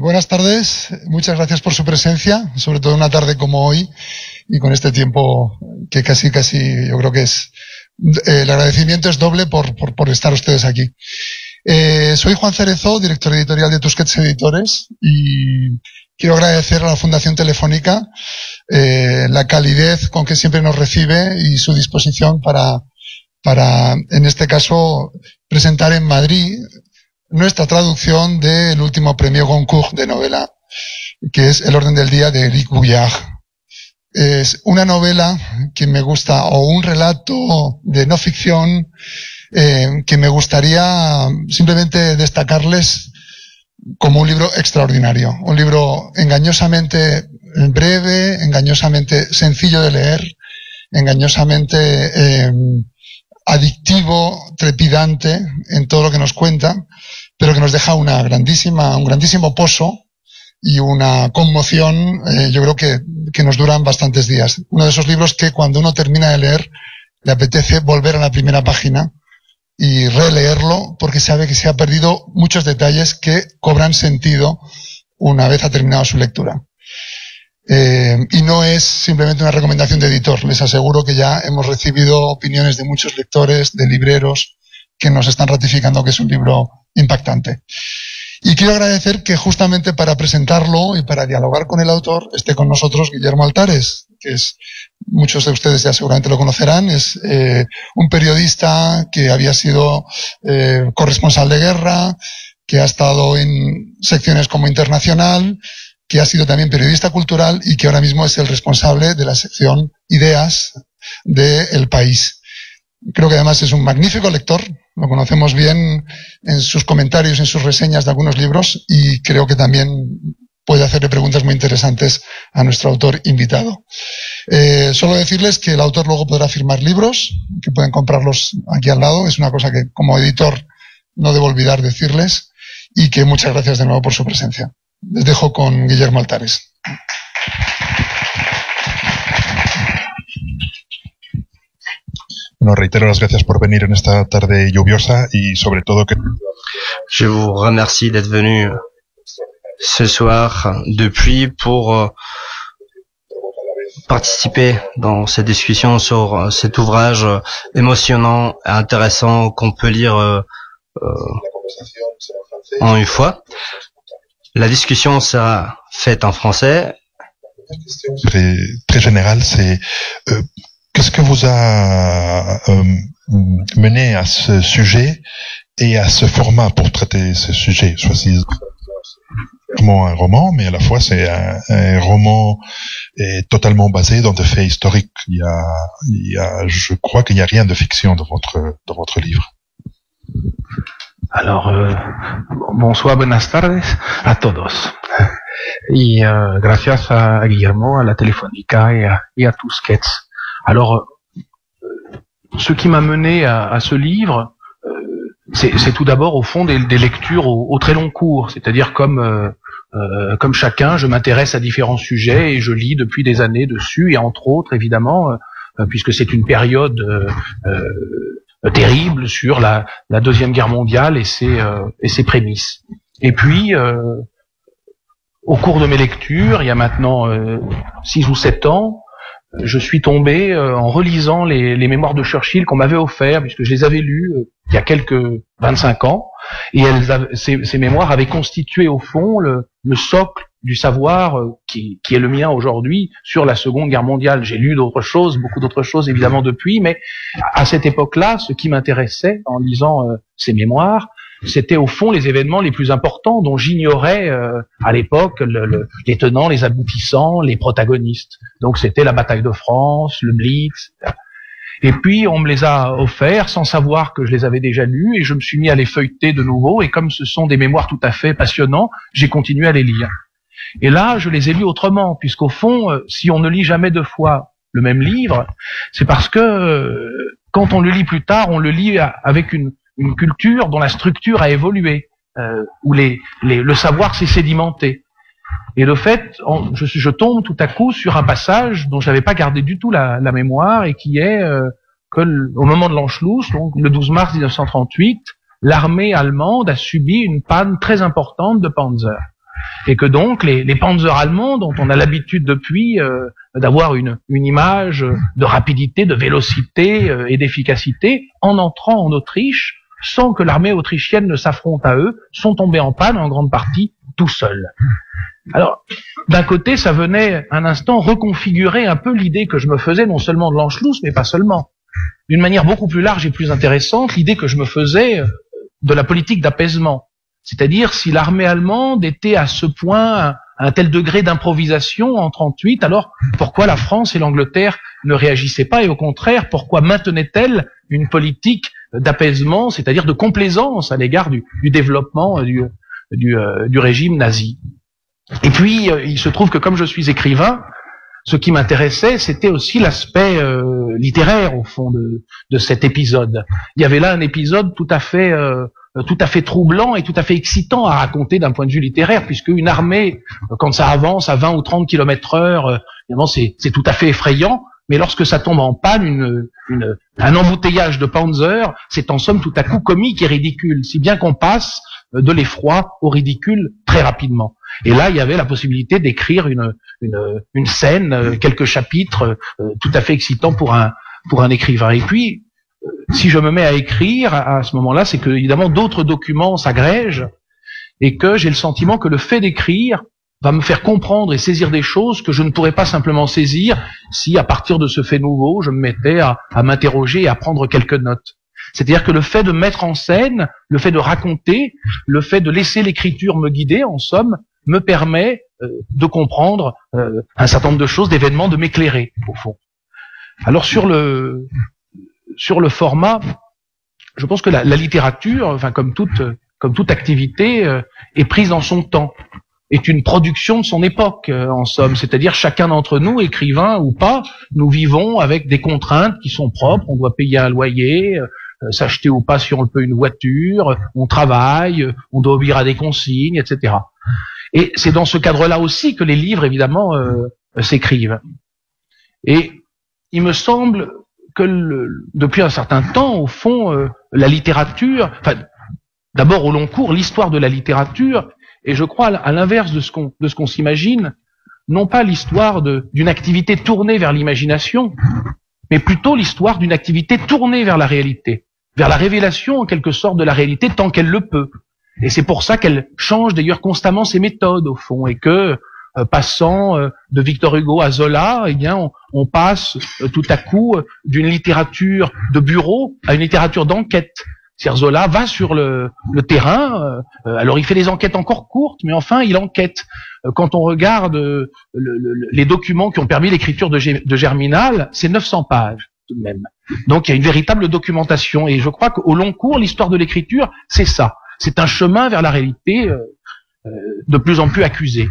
Buenas tardes, muchas gracias por su presencia, sobre todo una tarde como hoy y con este tiempo que casi yo creo que es el agradecimiento es doble por estar ustedes aquí. Soy Juan Cerezo, director editorial de Tusquets Editores, y quiero agradecer a la Fundación Telefónica la calidez con que siempre nos recibe y su disposición para en este caso presentar en Madrid nuestra traducción del último premio Goncourt de novela, que es El orden del día de Éric Bouillard. Es una novela que me gusta, o un relato de no ficción que me gustaría simplemente destacarles como un libro extraordinario. Un libro engañosamente breve, engañosamente sencillo de leer, engañosamente adictivo, trepidante en todo lo que nos cuenta, pero que nos deja un grandísimo pozo y una conmoción, yo creo que nos duran bastantes días. Uno de esos libros que cuando uno termina de leer le apetece volver a la primera página y releerlo porque sabe que se ha perdido muchos detalles que cobran sentido una vez ha terminado su lectura. Y no es simplemente una recomendación de editor. Les aseguro que ya hemos recibido opiniones de muchos lectores, de libreros, que nos están ratificando que es un libro impactante. Y quiero agradecer que justamente para presentarlo y para dialogar con el autor esté con nosotros Guillermo Altares, que es, muchos de ustedes ya seguramente lo conocerán, es un periodista que había sido corresponsal de guerra, que ha estado en secciones como Internacional, que ha sido también periodista cultural y que ahora mismo es el responsable de la sección Ideas de El País. Creo que además es un magnífico lector, lo conocemos bien en sus comentarios, en sus reseñas de algunos libros y creo que también puede hacerle preguntas muy interesantes a nuestro autor invitado. Solo decirles que el autor luego podrá firmar libros, que pueden comprarlos aquí al lado, es una cosa que como editor no debo olvidar decirles y que muchas gracias de nuevo por su presencia. Les dejo con Guillermo Altares. Bueno, reitero las gracias por venir en esta tarde lluviosa y sobre todo que... Je vous remercie d'être venu ce soir depuis pour participer dans cette discussion sur cet ouvrage émotionnant et intéressant qu'on peut lire en une fois. La discussion sera faite en français. Très général, c'est qu'est-ce que vous a mené à ce sujet et à ce format pour traiter ce sujet? Choisir vraiment un roman, mais à la fois c'est un roman totalement basé dans des faits historiques. Je crois qu'il n'y a rien de fiction dans votre livre. Alors, bonsoir, buenas tardes a todos. Y gracias a Guillermo, a la Telefónica et à Tusquets. Alors, ce qui m'a mené à ce livre, c'est tout d'abord au fond des lectures au très long cours. C'est-à-dire comme chacun, je m'intéresse à différents sujets et je lis depuis des années dessus. Et entre autres, évidemment, puisque c'est une période terrible sur la Deuxième Guerre mondiale et ses prémices. Et puis, au cours de mes lectures, il y a maintenant 6 ou 7 ans, je suis tombé en relisant les mémoires de Churchill qu'on m'avait offert, puisque je les avais lus il y a quelques 25 ans, et ces mémoires avaient constitué au fond le socle du savoir qui est le mien aujourd'hui sur la Seconde Guerre mondiale. J'ai lu d'autres choses, beaucoup d'autres choses évidemment depuis, mais à cette époque-là, ce qui m'intéressait en lisant ces mémoires, c'était au fond les événements les plus importants dont j'ignorais à l'époque les tenants, les aboutissants, les protagonistes. Donc c'était la bataille de France, le Blitz, etc. Et puis on me les a offerts sans savoir que je les avais déjà lus et je me suis mis à les feuilleter de nouveau et comme ce sont des mémoires tout à fait passionnants, j'ai continué à les lire. Et là, je les ai lus autrement, puisqu'au fond, si on ne lit jamais 2 fois le même livre, c'est parce que quand on le lit plus tard, on le lit avec une culture dont la structure a évolué, où le savoir s'est sédimenté. Et de fait, je tombe tout à coup sur un passage dont je n'avais pas gardé du tout la mémoire et qui est que au moment de l'Anschluss, donc le 12 mars 1938, l'armée allemande a subi une panne très importante de Panzer. Et que donc les Panzer allemands, dont on a l'habitude depuis d'avoir une image de rapidité, de vélocité et d'efficacité, en entrant en Autriche, sans que l'armée autrichienne ne s'affronte à eux, sont tombés en panne en grande partie tout seuls. Alors, d'un côté, ça venait un instant reconfigurer un peu l'idée que je me faisais, non seulement de l'Anschluss, mais pas seulement. D'une manière beaucoup plus large et plus intéressante, l'idée que je me faisais de la politique d'apaisement. C'est-à-dire, si l'armée allemande était à ce point, à un tel degré d'improvisation en 38, alors pourquoi la France et l'Angleterre ne réagissaient pas, et au contraire, pourquoi maintenaient-elles une politique d'apaisement, c'est-à-dire de complaisance à l'égard du développement du régime nazi. Et puis, il se trouve que comme je suis écrivain, ce qui m'intéressait, c'était aussi l'aspect littéraire, au fond, de cet épisode. Il y avait là un épisode tout à fait troublant et tout à fait excitant à raconter d'un point de vue littéraire, puisque une armée, quand ça avance à 20 ou 30 km/h, évidemment, c'est tout à fait effrayant, mais lorsque ça tombe en panne, un embouteillage de Panzer, c'est en somme tout à coup comique et ridicule, si bien qu'on passe de l'effroi au ridicule très rapidement. Et là, il y avait la possibilité d'écrire une scène, quelques chapitres tout à fait excitants pour un écrivain. Et puis, si je me mets à écrire à ce moment-là, c'est que évidemment d'autres documents s'agrègent et que j'ai le sentiment que le fait d'écrire va me faire comprendre et saisir des choses que je ne pourrais pas simplement saisir si, à partir de ce fait nouveau, je me mettais à m'interroger et à prendre quelques notes. C'est-à-dire que le fait de mettre en scène, le fait de raconter, le fait de laisser l'écriture me guider, en somme, me permet de comprendre un certain nombre de choses, d'événements, de m'éclairer, au fond. Alors sur le format, je pense que la littérature, enfin comme toute activité, est prise dans son temps, est une production de son époque, en somme. C'est-à-dire chacun d'entre nous, écrivain ou pas, nous vivons avec des contraintes qui sont propres. On doit payer un loyer, s'acheter ou pas si on le peut une voiture, on travaille, on doit obéir à des consignes, etc. Et c'est dans ce cadre-là aussi que les livres, évidemment, s'écrivent. Et il me semble que depuis un certain temps, au fond, la littérature, enfin, d'abord au long cours, l'histoire de la littérature, et je crois à l'inverse de ce qu'on s'imagine, non pas l'histoire d'une activité tournée vers l'imagination, mais plutôt l'histoire d'une activité tournée vers la réalité, vers la révélation en quelque sorte de la réalité tant qu'elle le peut. Et c'est pour ça qu'elle change d'ailleurs constamment ses méthodes au fond, et que passant de Victor Hugo à Zola, eh bien on passe tout à coup d'une littérature de bureau à une littérature d'enquête. C'est-à-dire Zola va sur le terrain, alors il fait des enquêtes encore courtes, mais enfin il enquête. Quand on regarde les documents qui ont permis l'écriture de Germinal, c'est 900 pages tout de même. Donc il y a une véritable documentation, et je crois qu'au long cours, l'histoire de l'écriture, c'est ça. C'est un chemin vers la réalité de plus en plus accusé.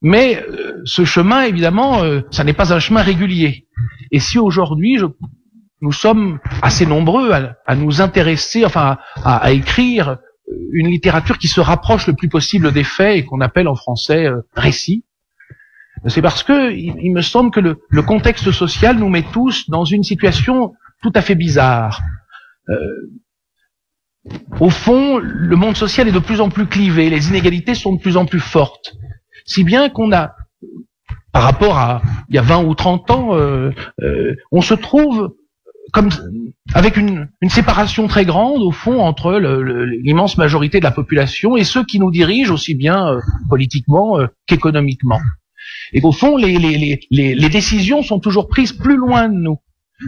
Mais ce chemin, évidemment, ça n'est pas un chemin régulier. Et si aujourd'hui, nous sommes assez nombreux à nous intéresser, enfin à écrire une littérature qui se rapproche le plus possible des faits et qu'on appelle en français récit, c'est parce que il me semble que le contexte social nous met tous dans une situation tout à fait bizarre. Au fond, le monde social est de plus en plus clivé, les inégalités sont de plus en plus fortes, si bien qu'on a, par rapport à il y a 20 ou 30 ans, on se trouve comme avec une séparation très grande au fond entre l'immense majorité de la population et ceux qui nous dirigent aussi bien politiquement qu'économiquement. Et qu'au fond, les décisions sont toujours prises plus loin de nous.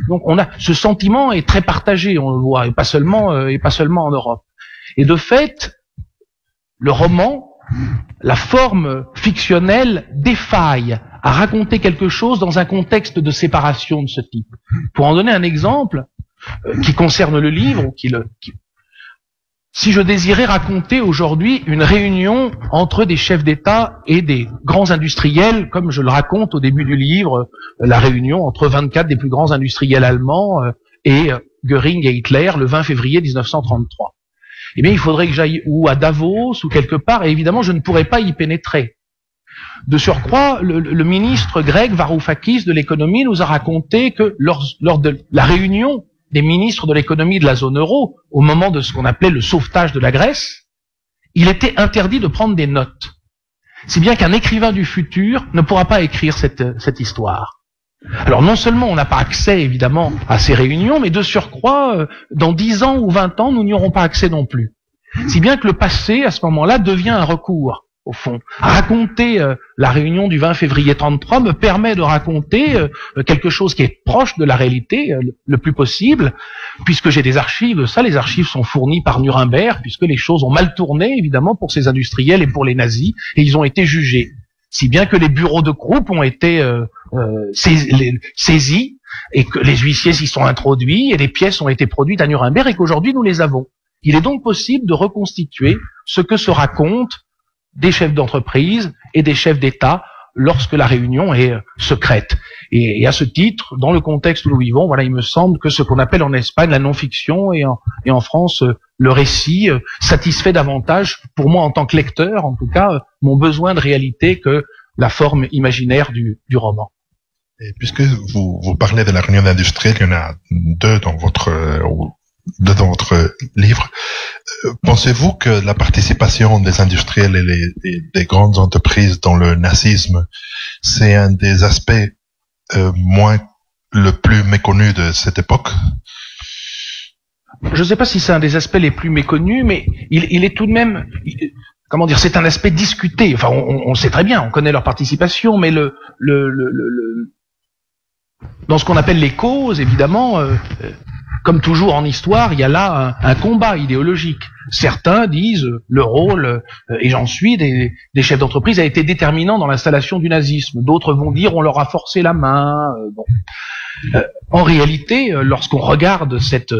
Donc on a ce sentiment est très partagé, on le voit, et pas seulement en Europe. Et de fait, le roman, la forme fictionnelle défaille à raconter quelque chose dans un contexte de séparation de ce type. Pour en donner un exemple qui concerne le livre, si je désirais raconter aujourd'hui une réunion entre des chefs d'État et des grands industriels, comme je le raconte au début du livre, la réunion entre 24 des plus grands industriels allemands et Göring et Hitler le 20 février 1933. Eh bien, il faudrait que j'aille ou à Davos ou quelque part, et évidemment, je ne pourrais pas y pénétrer. De surcroît, le ministre grec Varoufakis de l'économie nous a raconté que lors de la réunion des ministres de l'économie de la zone euro, au moment de ce qu'on appelait le sauvetage de la Grèce, il était interdit de prendre des notes. Si bien qu'un écrivain du futur ne pourra pas écrire cette histoire. Alors non seulement on n'a pas accès évidemment à ces réunions, mais de surcroît, dans 10 ans ou 20 ans, nous n'y aurons pas accès non plus. Si bien que le passé, à ce moment-là, devient un recours. Au fond, raconter la réunion du 20 février 33 me permet de raconter quelque chose qui est proche de la réalité le plus possible, puisque j'ai des archives. Ça, les archives sont fournies par Nuremberg, puisque les choses ont mal tourné, évidemment, pour ces industriels et pour les nazis, et ils ont été jugés. Si bien que les bureaux de Krupp ont été saisis, et que les huissiers s'y sont introduits, et les pièces ont été produites à Nuremberg, et qu'aujourd'hui nous les avons. Il est donc possible de reconstituer ce que se raconte des chefs d'entreprise et des chefs d'État lorsque la réunion est secrète. Et à ce titre, dans le contexte où nous vivons, voilà, il me semble que ce qu'on appelle en Espagne la non-fiction et en France le récit satisfait davantage, pour moi en tant que lecteur, en tout cas, mon besoin de réalité que la forme imaginaire du roman. Et puisque vous parlez de la réunion industrielle, il y en a deux dans votre livre. Pensez-vous que la participation des industriels et des grandes entreprises dans le nazisme, c'est un des aspects moins le plus méconnu de cette époque? Je ne sais pas si c'est un des aspects les plus méconnus, mais il est tout de même, comment dire, c'est un aspect discuté. Enfin, on le sait très bien, on connaît leur participation, mais dans ce qu'on appelle les causes, évidemment, comme toujours en histoire, il y a là un combat idéologique. Certains disent le rôle, et j'en suis, des chefs d'entreprise a été déterminant dans l'installation du nazisme. D'autres vont dire on leur a forcé la main. Bon. En réalité, lorsqu'on regarde cette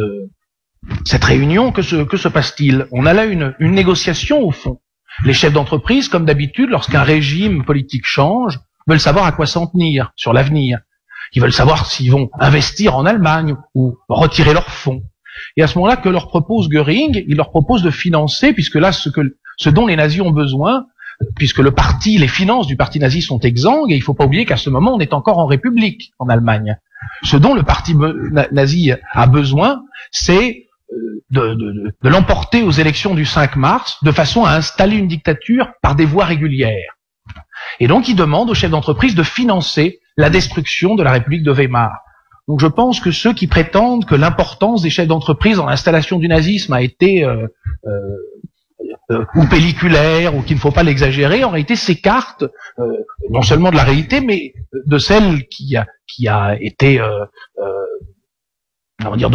réunion, que se passe-t-il? On a là une négociation au fond. Les chefs d'entreprise, comme d'habitude, lorsqu'un régime politique change, veulent savoir à quoi s'en tenir sur l'avenir. Ils veulent savoir s'ils vont investir en Allemagne ou retirer leurs fonds. Et à ce moment-là, que leur propose Göring? Il leur propose de financer, puisque là, ce dont les nazis ont besoin, puisque les finances du parti nazi sont exsangues, et il ne faut pas oublier qu'à ce moment, on est encore en République en Allemagne. Ce dont le parti nazi a besoin, c'est de l'emporter aux élections du 5 mars, de façon à installer une dictature par des voies régulières. Et donc, il demande aux chefs d'entreprise de financer la destruction de la République de Weimar. Donc je pense que ceux qui prétendent que l'importance des chefs d'entreprise dans l'installation du nazisme a été ou pelliculaire, ou qu'il ne faut pas l'exagérer, en réalité s'écartent non seulement de la réalité, mais de celle qui a été on va dire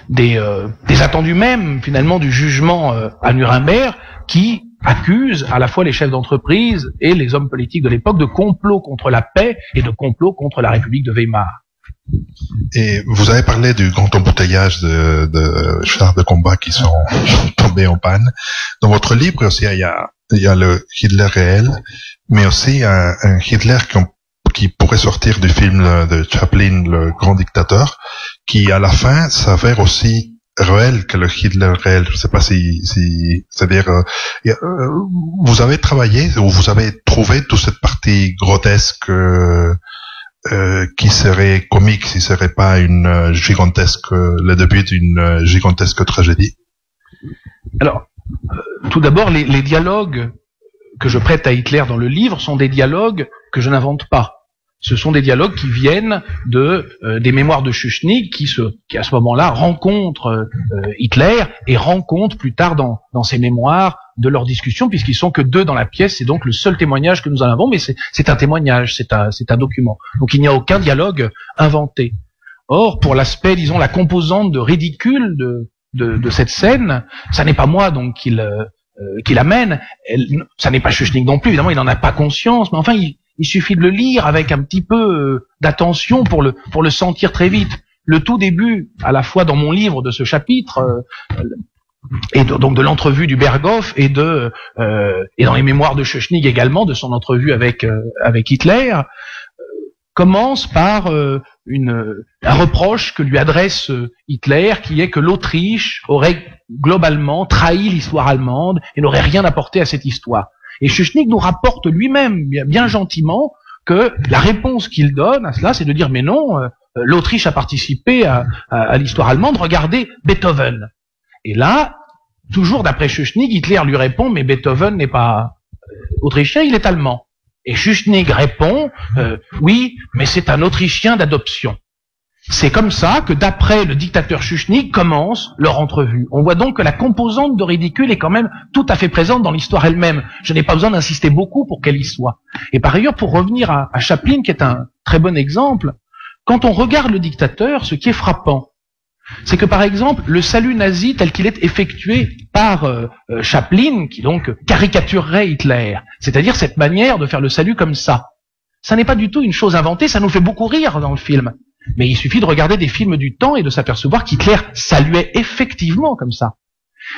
des attendus même finalement du jugement à Nuremberg, qui accuse à la fois les chefs d'entreprise et les hommes politiques de l'époque de complot contre la paix et de complot contre la République de Weimar. Et vous avez parlé du grand embouteillage de chars de combat qui sont tombés en panne. Dans votre livre aussi, il y a le Hitler réel, mais aussi un Hitler qui pourrait sortir du film de Chaplin, Le Grand Dictateur, qui à la fin s'avère aussi réel que le Hitler réel. Je sais pas c'est-à-dire, vous avez travaillé ou vous avez trouvé toute cette partie grotesque qui serait comique si ce serait pas le début d'une gigantesque tragédie. Alors, tout d'abord, les dialogues que je prête à Hitler dans le livre sont des dialogues que je n'invente pas. Ce sont des dialogues qui viennent des mémoires de Schuschnigg, qui à ce moment-là rencontre Hitler et rencontre plus tard dans ses mémoires de leur discussion, puisqu'ils sont que deux dans la pièce. C'est donc le seul témoignage que nous en avons, mais c'est un témoignage, c'est un document. Donc il n'y a aucun dialogue inventé. Or, pour l'aspect, disons, la composante de ridicule de cette scène, ça n'est pas moi donc qui l'amène. Ça n'est pas Schuschnigg non plus, évidemment, il n'en a pas conscience, mais enfin, il suffit de le lire avec un petit peu d'attention pour le sentir très vite. Le tout début, à la fois dans mon livre de ce chapitre, et donc de l'entrevue du Berghof et dans les mémoires de Schuschnigg également, de son entrevue avec Hitler, commence par un reproche que lui adresse Hitler, qui est que l'Autriche aurait globalement trahi l'histoire allemande et n'aurait rien apporté à cette histoire. Et Schuschnigg nous rapporte lui-même, bien gentiment, que la réponse qu'il donne à cela, c'est de dire mais non, l'Autriche a participé à l'histoire allemande, regardez Beethoven. Et là, toujours d'après Schuschnigg, Hitler lui répond, mais Beethoven n'est pas autrichien, il est allemand. Et Schuschnigg répond, oui, mais c'est un Autrichien d'adoption. C'est comme ça que, d'après le dictateur Schuschnigg, commence leur entrevue. On voit donc que la composante de ridicule est quand même tout à fait présente dans l'histoire elle-même. Je n'ai pas besoin d'insister beaucoup pour qu'elle y soit. Et par ailleurs, pour revenir à Chaplin, qui est un très bon exemple, quand on regarde le dictateur, ce qui est frappant, c'est que, par exemple, le salut nazi tel qu'il est effectué par Chaplin, qui donc caricaturerait Hitler, c'est-à-dire cette manière de faire le salut comme ça n'est pas du tout une chose inventée, ça nous fait beaucoup rire dans le film. Mais il suffit de regarder des films du temps et de s'apercevoir qu'Hitler saluait effectivement comme ça.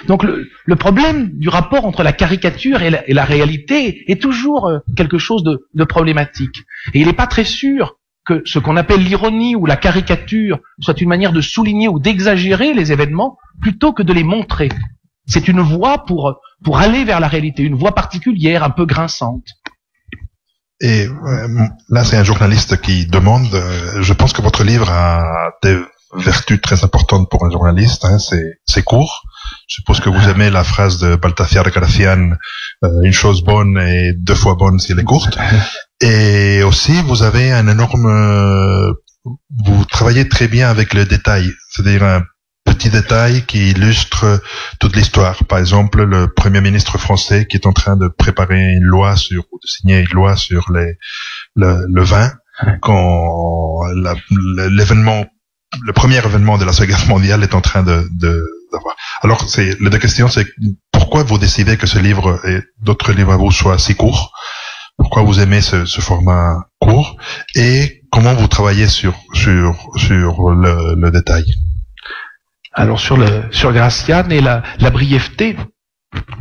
Donc le problème du rapport entre la caricature et la réalité est toujours quelque chose de problématique. Et il n'est pas très sûr que ce qu'on appelle l'ironie ou la caricature soit une manière de souligner ou d'exagérer les événements plutôt que de les montrer. C'est une voie pour aller vers la réalité, une voie particulière, un peu grinçante. Et là, c'est un journaliste qui demande, je pense que votre livre a des vertus très importantes pour un journaliste, hein, c'est court. Je suppose que vous aimez la phrase de Baltasar Gracián, une chose bonne est 2 fois bonne si elle est courte. Et aussi, vous avez un énorme, vous travaillez très bien avec le détail, c'est-à-dire un petit détail qui illustre toute l'histoire. Par exemple, le Premier ministre français qui est en train de préparer une loi ou de signer une loi sur le vin, quand l'événement, le premier événement de la Seconde Guerre mondiale est en train d'avoir. Alors, la question, c'est pourquoi vous décidez que ce livre et d'autres livres à vous soient si courts? Pourquoi vous aimez ce format court? Et comment vous travaillez sur le détail? Alors sur Gracián et la brièveté,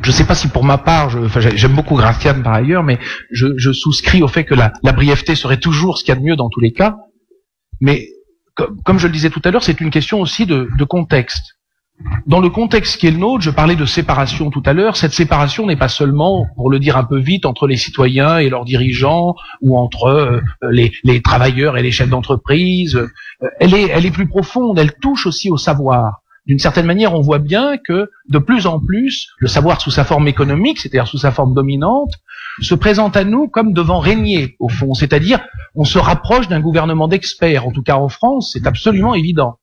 je ne sais pas si pour ma part, j'aime beaucoup Gracián par ailleurs, mais je souscris au fait que la brièveté serait toujours ce qu'il y a de mieux dans tous les cas. Mais comme je le disais tout à l'heure, c'est une question aussi de contexte. Dans le contexte qui est le nôtre, je parlais de séparation tout à l'heure, cette séparation n'est pas seulement, pour le dire un peu vite, entre les citoyens et leurs dirigeants, ou entre les travailleurs et les chefs d'entreprise, elle est plus profonde, elle touche aussi au savoir. D'une certaine manière, on voit bien que, de plus en plus, le savoir sous sa forme économique, c'est-à-dire sous sa forme dominante, se présente à nous comme devant régner, au fond. C'est-à-dire, on se rapproche d'un gouvernement d'experts. En tout cas, en France, c'est absolument évident.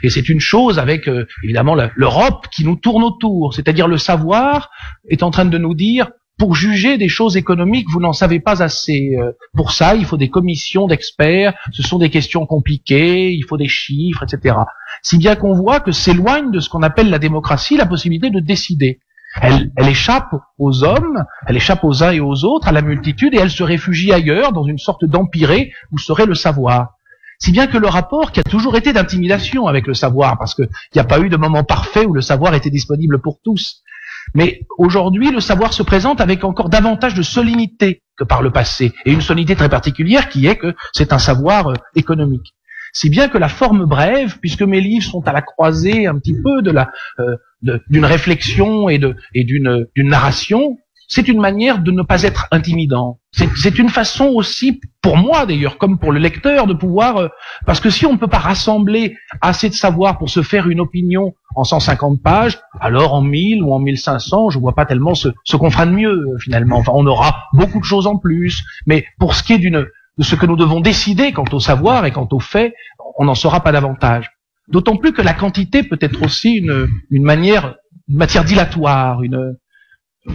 Et c'est une chose avec, évidemment, l'Europe qui nous tourne autour. C'est-à-dire, le savoir est en train de nous dire, pour juger des choses économiques, vous n'en savez pas assez. Pour ça, il faut des commissions d'experts, ce sont des questions compliquées, il faut des chiffres, etc. Si bien qu'on voit que s'éloigne de ce qu'on appelle la démocratie la possibilité de décider. Elle échappe aux hommes, elle échappe aux uns et aux autres, à la multitude, et elle se réfugie ailleurs, dans une sorte d'empyrée où serait le savoir. Si bien que le rapport, qui a toujours été d'intimidation avec le savoir, parce qu'il n'y a pas eu de moment parfait où le savoir était disponible pour tous. Mais aujourd'hui, le savoir se présente avec encore davantage de solennité que par le passé, et une solennité très particulière qui est que c'est un savoir économique. Si bien que la forme brève, puisque mes livres sont à la croisée un petit peu d'une réflexion et d'une narration, c'est une manière de ne pas être intimidant. C'est une façon aussi, pour moi d'ailleurs, comme pour le lecteur, de pouvoir... parce que si on ne peut pas rassembler assez de savoir pour se faire une opinion en 150 pages, alors en 1000 ou en 1500, je vois pas tellement ce qu'on fera de mieux, finalement. Enfin, on aura beaucoup de choses en plus. Mais pour ce qui est de ce que nous devons décider quant au savoir et quant aux faits, on n'en saura pas davantage. D'autant plus que la quantité peut être aussi une matière dilatoire,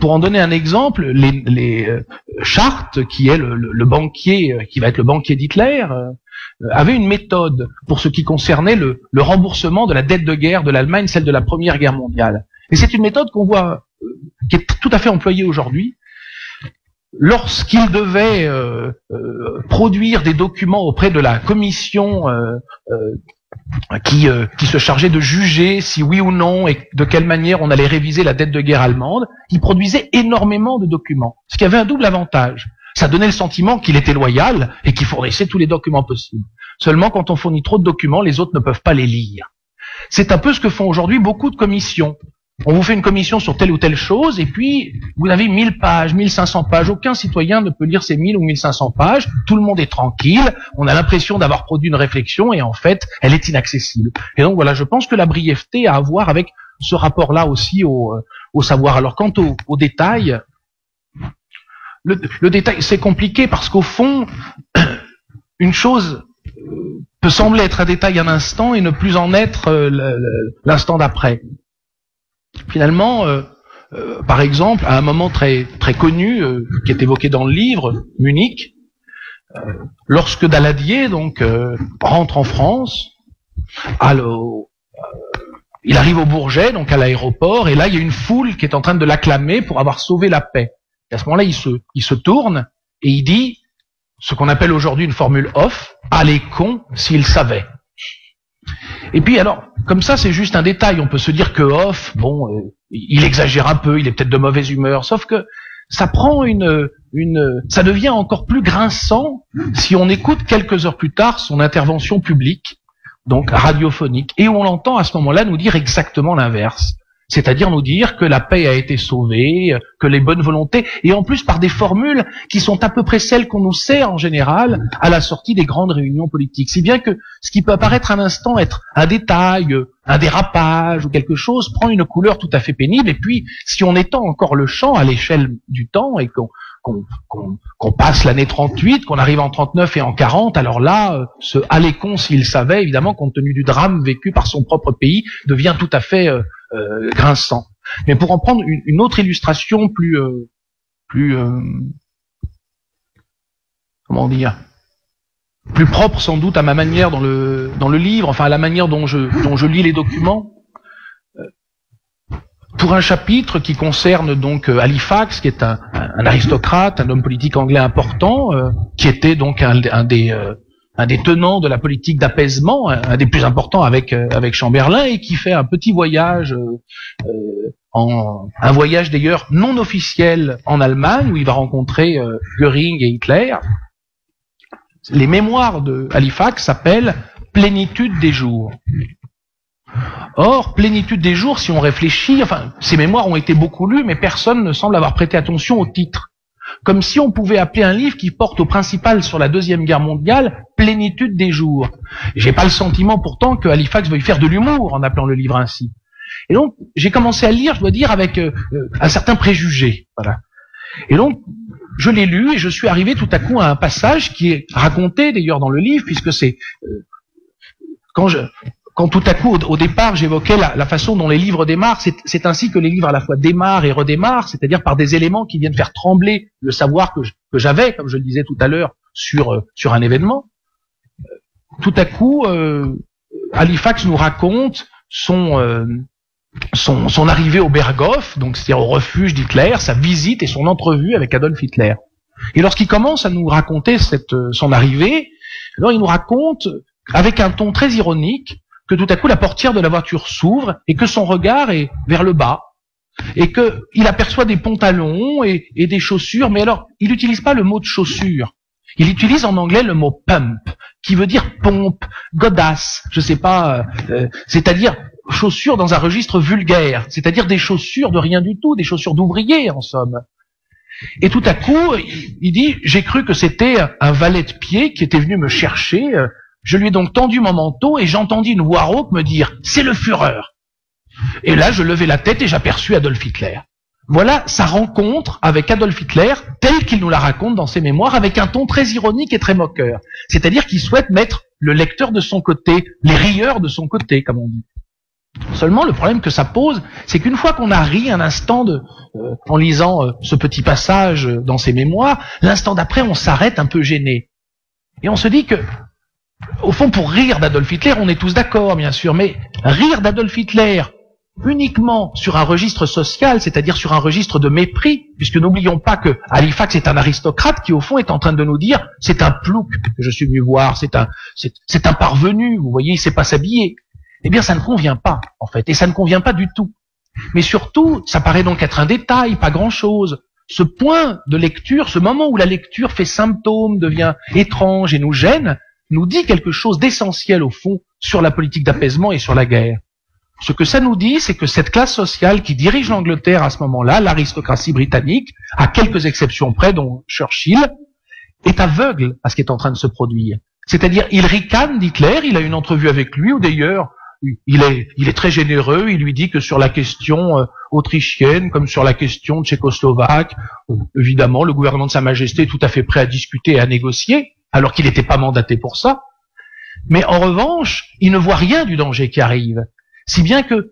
pour en donner un exemple, les Chartes, qui est le banquier, qui va être le banquier d'Hitler, avait une méthode pour ce qui concernait le remboursement de la dette de guerre de l'Allemagne, celle de la Première Guerre mondiale. Et c'est une méthode qu'on voit, qui est tout à fait employée aujourd'hui. Lorsqu'il devait produire des documents auprès de la commission qui se chargeait de juger si oui ou non et de quelle manière on allait réviser la dette de guerre allemande, il produisait énormément de documents, ce qui avait un double avantage. Ça donnait le sentiment qu'il était loyal et qu'il fournissait tous les documents possibles. Seulement, quand on fournit trop de documents, les autres ne peuvent pas les lire. C'est un peu ce que font aujourd'hui beaucoup de commissions. On vous fait une commission sur telle ou telle chose, et puis vous avez 1000 pages, 1500 pages. Aucun citoyen ne peut lire ces 1000 ou 1500 pages. Tout le monde est tranquille. On a l'impression d'avoir produit une réflexion, et en fait, elle est inaccessible. Et donc voilà, je pense que la brièveté a à voir avec ce rapport-là aussi au savoir. Alors quant au détail, le détail, c'est compliqué parce qu'au fond, une chose peut sembler être un détail un instant et ne plus en être l'instant d'après. Finalement, par exemple, à un moment très très connu qui est évoqué dans le livre, Munich, lorsque Daladier donc rentre en France, il arrive au Bourget, donc à l'aéroport, et là il y a une foule qui est en train de l'acclamer pour avoir sauvé la paix. Et à ce moment-là, il se tourne et il dit ce qu'on appelle aujourd'hui une formule off, « Ah les cons, s'ils savaient ». Et puis alors, comme ça, c'est juste un détail. On peut se dire que Hoff, bon, il exagère un peu, il est peut-être de mauvaise humeur, sauf que ça prend ça devient encore plus grinçant si on écoute quelques heures plus tard son intervention publique, donc radiophonique, et où on l'entend à ce moment-là nous dire exactement l'inverse. C'est-à-dire nous dire que la paix a été sauvée, que les bonnes volontés, et en plus par des formules qui sont à peu près celles qu'on nous sert en général à la sortie des grandes réunions politiques. Si bien que ce qui peut apparaître un instant être un détail, un dérapage ou quelque chose, prend une couleur tout à fait pénible, et puis si on étend encore le champ à l'échelle du temps et qu'on passe l'année 38, qu'on arrive en 39 et en 40, alors là, ce « allez con s'il savait », évidemment, compte tenu du drame vécu par son propre pays, devient tout à fait grinçant. Mais pour en prendre une autre illustration plus comment dire, plus propre sans doute à ma manière dans le livre, enfin à la manière dont je lis les documents, pour un chapitre qui concerne donc Halifax, qui est un aristocrate, un homme politique anglais important, qui était donc un des tenants de la politique d'apaisement, un des plus importants avec Chamberlain, et qui fait un petit voyage, un voyage d'ailleurs non officiel en Allemagne, où il va rencontrer Göring et Hitler. Les mémoires de Halifax s'appellent « Plénitude des jours ». Or, Plénitude des jours, si on réfléchit, enfin, ces mémoires ont été beaucoup lues, mais personne ne semble avoir prêté attention au titre. Comme si on pouvait appeler un livre qui porte au principal sur la Deuxième Guerre mondiale « Plénitude des jours ». J'ai pas le sentiment pourtant que Halifax veuille faire de l'humour en appelant le livre ainsi. Et donc, j'ai commencé à le lire, je dois dire, avec un certain préjugé. Voilà. Et donc, je l'ai lu et je suis arrivé tout à coup à un passage qui est raconté d'ailleurs dans le livre, puisque c'est quand tout à coup, au départ, j'évoquais la façon dont les livres démarrent, c'est ainsi que les livres à la fois démarrent et redémarrent, c'est-à-dire par des éléments qui viennent faire trembler le savoir que j'avais, comme je le disais tout à l'heure, sur un événement. Tout à coup, Halifax nous raconte son arrivée au Berghof, donc c'est-à-dire au refuge d'Hitler, sa visite et son entrevue avec Adolf Hitler. Et lorsqu'il commence à nous raconter son arrivée, alors il nous raconte, avec un ton très ironique, que tout à coup la portière de la voiture s'ouvre et que son regard est vers le bas et que il aperçoit des pantalons et des chaussures, mais alors il n'utilise pas le mot de chaussure, il utilise en anglais le mot pump qui veut dire pompe, godasse, je sais pas, c'est-à-dire chaussures dans un registre vulgaire, c'est-à-dire des chaussures de rien du tout, des chaussures d'ouvrier en somme. Et tout à coup il dit j'ai cru que c'était un valet de pied qui était venu me chercher. Je lui ai donc tendu mon manteau et j'entendis une voix rauque me dire « C'est le Führer !» Et là, je levai la tête et j'aperçus Adolf Hitler. Voilà sa rencontre avec Adolf Hitler, telle qu'il nous la raconte dans ses mémoires, avec un ton très ironique et très moqueur. C'est-à-dire qu'il souhaite mettre le lecteur de son côté, les rieurs de son côté, comme on dit. Seulement, le problème que ça pose, c'est qu'une fois qu'on a ri un instant en lisant ce petit passage dans ses mémoires, l'instant d'après, on s'arrête un peu gêné. Et on se dit que au fond, pour rire d'Adolf Hitler, on est tous d'accord, bien sûr, mais rire d'Adolf Hitler uniquement sur un registre social, c'est-à-dire sur un registre de mépris, puisque n'oublions pas que Halifax est un aristocrate qui, au fond, est en train de nous dire « c'est un plouc que je suis venu voir, c'est un parvenu, vous voyez, il sait pas s'habiller ». Eh bien, ça ne convient pas, en fait, et ça ne convient pas du tout. Mais surtout, ça paraît donc être un détail, pas grand-chose. Ce point de lecture, ce moment où la lecture fait symptôme, devient étrange et nous gêne, nous dit quelque chose d'essentiel au fond sur la politique d'apaisement et sur la guerre. ce que ça nous dit, c'est que cette classe sociale qui dirige l'Angleterre à ce moment-là, l'aristocratie britannique, à quelques exceptions près, dont Churchill, est aveugle à ce qui est en train de se produire. C'est-à-dire, il ricane d'Hitler, il a une entrevue avec lui, où d'ailleurs, il est très généreux, il lui dit que sur la question autrichienne, comme sur la question tchécoslovaque, évidemment, le gouvernement de Sa Majesté est tout à fait prêt à discuter et à négocier, alors qu'il n'était pas mandaté pour ça. Mais en revanche, il ne voit rien du danger qui arrive. Si bien que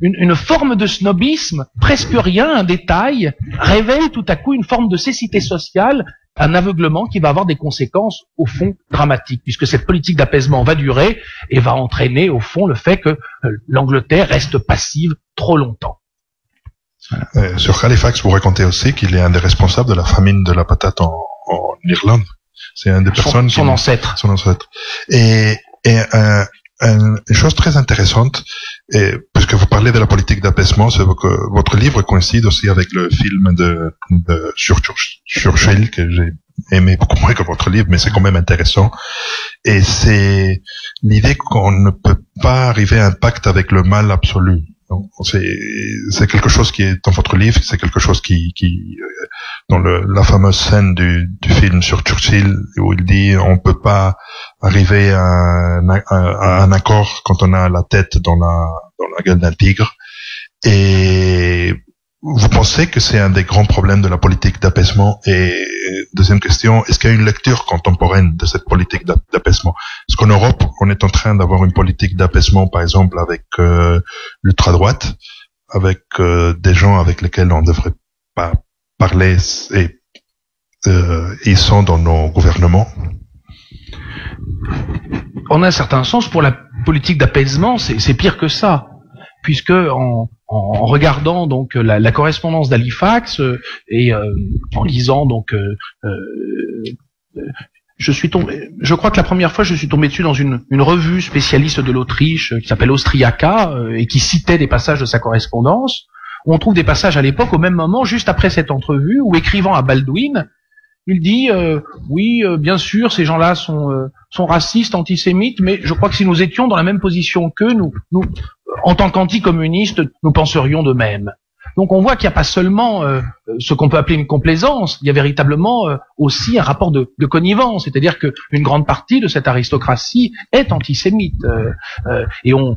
une forme de snobisme, presque rien, un détail, révèle tout à coup une forme de cécité sociale, un aveuglement qui va avoir des conséquences, au fond, dramatiques, puisque cette politique d'apaisement va durer et va entraîner, au fond, le fait que l'Angleterre reste passive trop longtemps. Sur Halifax, vous racontez aussi qu'il est un des responsables de la famine de la patate en Irlande. C'est un des personnes son ancêtre. Son ancêtre. Et une chose très intéressante, puisque vous parlez de la politique d'apaisement, c'est que votre livre coïncide aussi avec le film de Churchill, que j'ai aimé beaucoup moins que votre livre, mais c'est quand même intéressant. Et c'est l'idée qu'on ne peut pas arriver à un pacte avec le mal absolu. Donc, c'est quelque chose qui est dans votre livre, c'est quelque chose qui dans la fameuse scène du film sur Churchill, où il dit on peut pas arriver à un accord quand on a la tête dans la gueule d'un tigre. Et vous pensez que c'est un des grands problèmes de la politique d'apaisement? Et deuxième question, est-ce qu'il y a une lecture contemporaine de cette politique d'apaisement? Est-ce qu'en Europe, on est en train d'avoir une politique d'apaisement, par exemple, avec l'ultra-droite, avec des gens avec lesquels on ne devrait pas parler et ils sont dans nos gouvernements? En un certain sens, pour la politique d'apaisement, c'est pire que ça, puisque en regardant donc la correspondance d'Halifax et en lisant donc je crois que la première fois je suis tombé dessus dans une revue spécialiste de l'Autriche qui s'appelle Austriaca et qui citait des passages de sa correspondance. On trouve des passages à l'époque au même moment, juste après cette entrevue, où écrivant à Baldwin, il dit oui, bien sûr, ces gens-là sont racistes, antisémites, mais je crois que si nous étions dans la même position qu'eux, nous en tant qu'anticommunistes, nous penserions de même. Donc on voit qu'il n'y a pas seulement ce qu'on peut appeler une complaisance, il y a véritablement aussi un rapport de connivence, c'est-à-dire qu'une grande partie de cette aristocratie est antisémite. Et on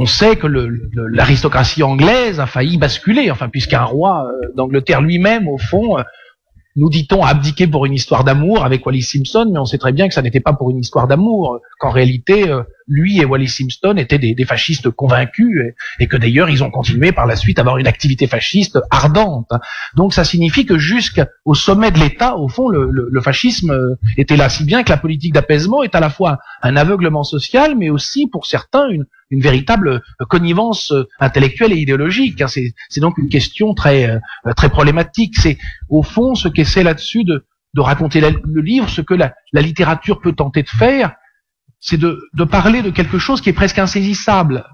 sait que l'aristocratie anglaise a failli basculer, enfin puisqu'un roi d'Angleterre lui-même, au fond, nous dit-on, a abdiqué pour une histoire d'amour avec Wallis Simpson, mais on sait très bien que ça n'était pas pour une histoire d'amour, qu'en réalité, lui et Wallis Simpson étaient des fascistes convaincus, et que d'ailleurs, ils ont continué par la suite à avoir une activité fasciste ardente. Donc ça signifie que jusqu'au sommet de l'État, au fond, le fascisme était là, si bien que la politique d'apaisement est à la fois un aveuglement social, mais aussi, pour certains, une véritable connivence intellectuelle et idéologique. C'est donc une question très problématique. C'est au fond ce qu'essaie là-dessus de raconter le livre, ce que la littérature peut tenter de faire, c'est de parler de quelque chose qui est presque insaisissable.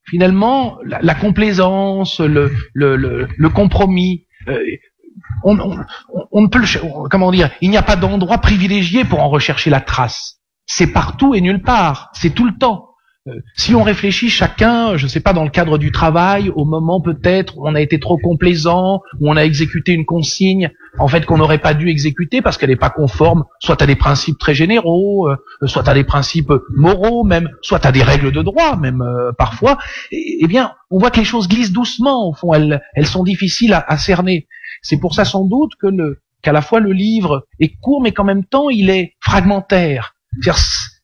Finalement, la complaisance, le compromis. On ne peut comment dire, il n'y a pas d'endroit privilégié pour en rechercher la trace. C'est partout et nulle part. C'est tout le temps. Si on réfléchit chacun, je ne sais pas, dans le cadre du travail, au moment peut-être où on a été trop complaisant, où on a exécuté une consigne, en fait qu'on n'aurait pas dû exécuter parce qu'elle n'est pas conforme, soit à des principes très généraux, soit à des principes moraux même, soit à des règles de droit même parfois, eh bien, on voit que les choses glissent doucement, au fond, elles sont difficiles à cerner. C'est pour ça sans doute qu'à la fois le livre est court, mais qu'en même temps il est fragmentaire.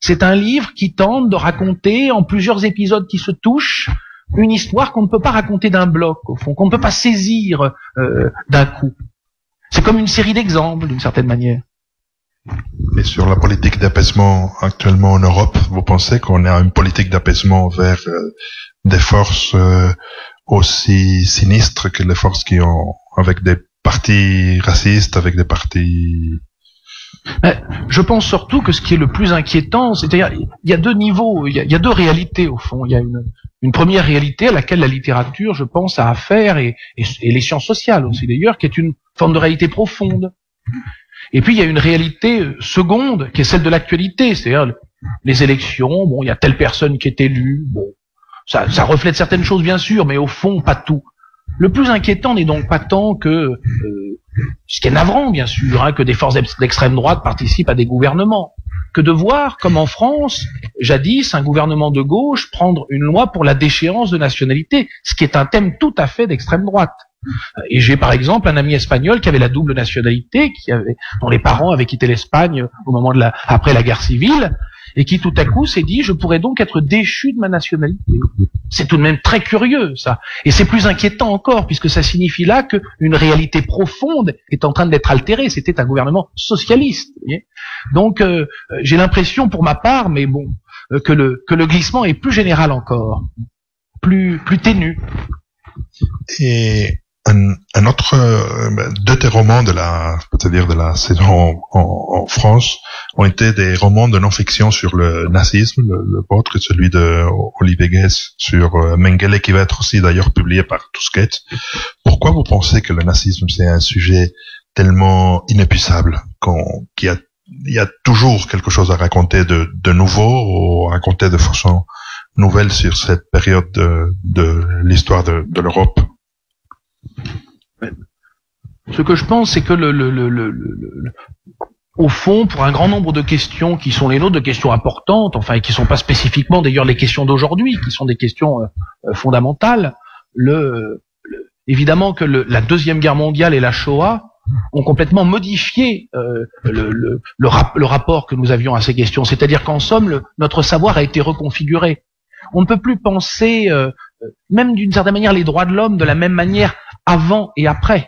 C'est un livre qui tente de raconter, en plusieurs épisodes qui se touchent, une histoire qu'on ne peut pas raconter d'un bloc, au fond, qu'on ne peut pas saisir d'un coup. C'est comme une série d'exemples, d'une certaine manière. Et sur la politique d'apaisement actuellement en Europe, vous pensez qu'on a une politique d'apaisement vers des forces aussi sinistres que les forces qui ont, avec des partis racistes, avec des partis... Je pense surtout que ce qui est le plus inquiétant, c'est-à-dire il y a deux niveaux, il y a deux réalités au fond. Il y a une première réalité à laquelle la littérature, je pense, a affaire, et les sciences sociales aussi d'ailleurs, qui est une forme de réalité profonde. Et puis il y a une réalité seconde qui est celle de l'actualité, c'est-à-dire les élections, bon, il y a telle personne qui est élue, bon, ça reflète certaines choses bien sûr, mais au fond pas tout. Le plus inquiétant n'est donc pas tant que ce qui est navrant bien sûr, hein, que des forces d'extrême droite participent à des gouvernements, que de voir comme en France, jadis, un gouvernement de gauche prendre une loi pour la déchéance de nationalité, ce qui est un thème tout à fait d'extrême droite. Et j'ai par exemple un ami espagnol qui avait la double nationalité, dont les parents avaient quitté l'Espagne au moment après la guerre civile, et qui tout à coup s'est dit je pourrais donc être déchu de ma nationalité. C'est tout de même très curieux ça, et c'est plus inquiétant encore puisque ça signifie là qu'une réalité profonde est en train d'être altérée. C'était un gouvernement socialiste, vous voyez. Donc j'ai l'impression pour ma part, mais bon, que le glissement est plus général encore, plus ténu. Et un autre, deux des romans de la saison en France ont été des romans de non-fiction sur le nazisme, le vôtre et celui de Olivier Guès sur Mengele, qui va être aussi d'ailleurs publié par Tusquets. Pourquoi vous pensez que le nazisme c'est un sujet tellement inépuisable qu'il y a toujours quelque chose à raconter de nouveau ou à raconter de façon nouvelle sur cette période de l'histoire de l'Europe? Ce que je pense, c'est que au fond, pour un grand nombre de questions qui sont les nôtres, de questions importantes, enfin, et qui sont pas spécifiquement d'ailleurs les questions d'aujourd'hui, qui sont des questions fondamentales, évidemment que la Deuxième Guerre mondiale et la Shoah ont complètement modifié le rapport que nous avions à ces questions. C'est-à-dire qu'en somme, notre savoir a été reconfiguré. On ne peut plus penser, même d'une certaine manière, les droits de l'homme de la même manière avant et après.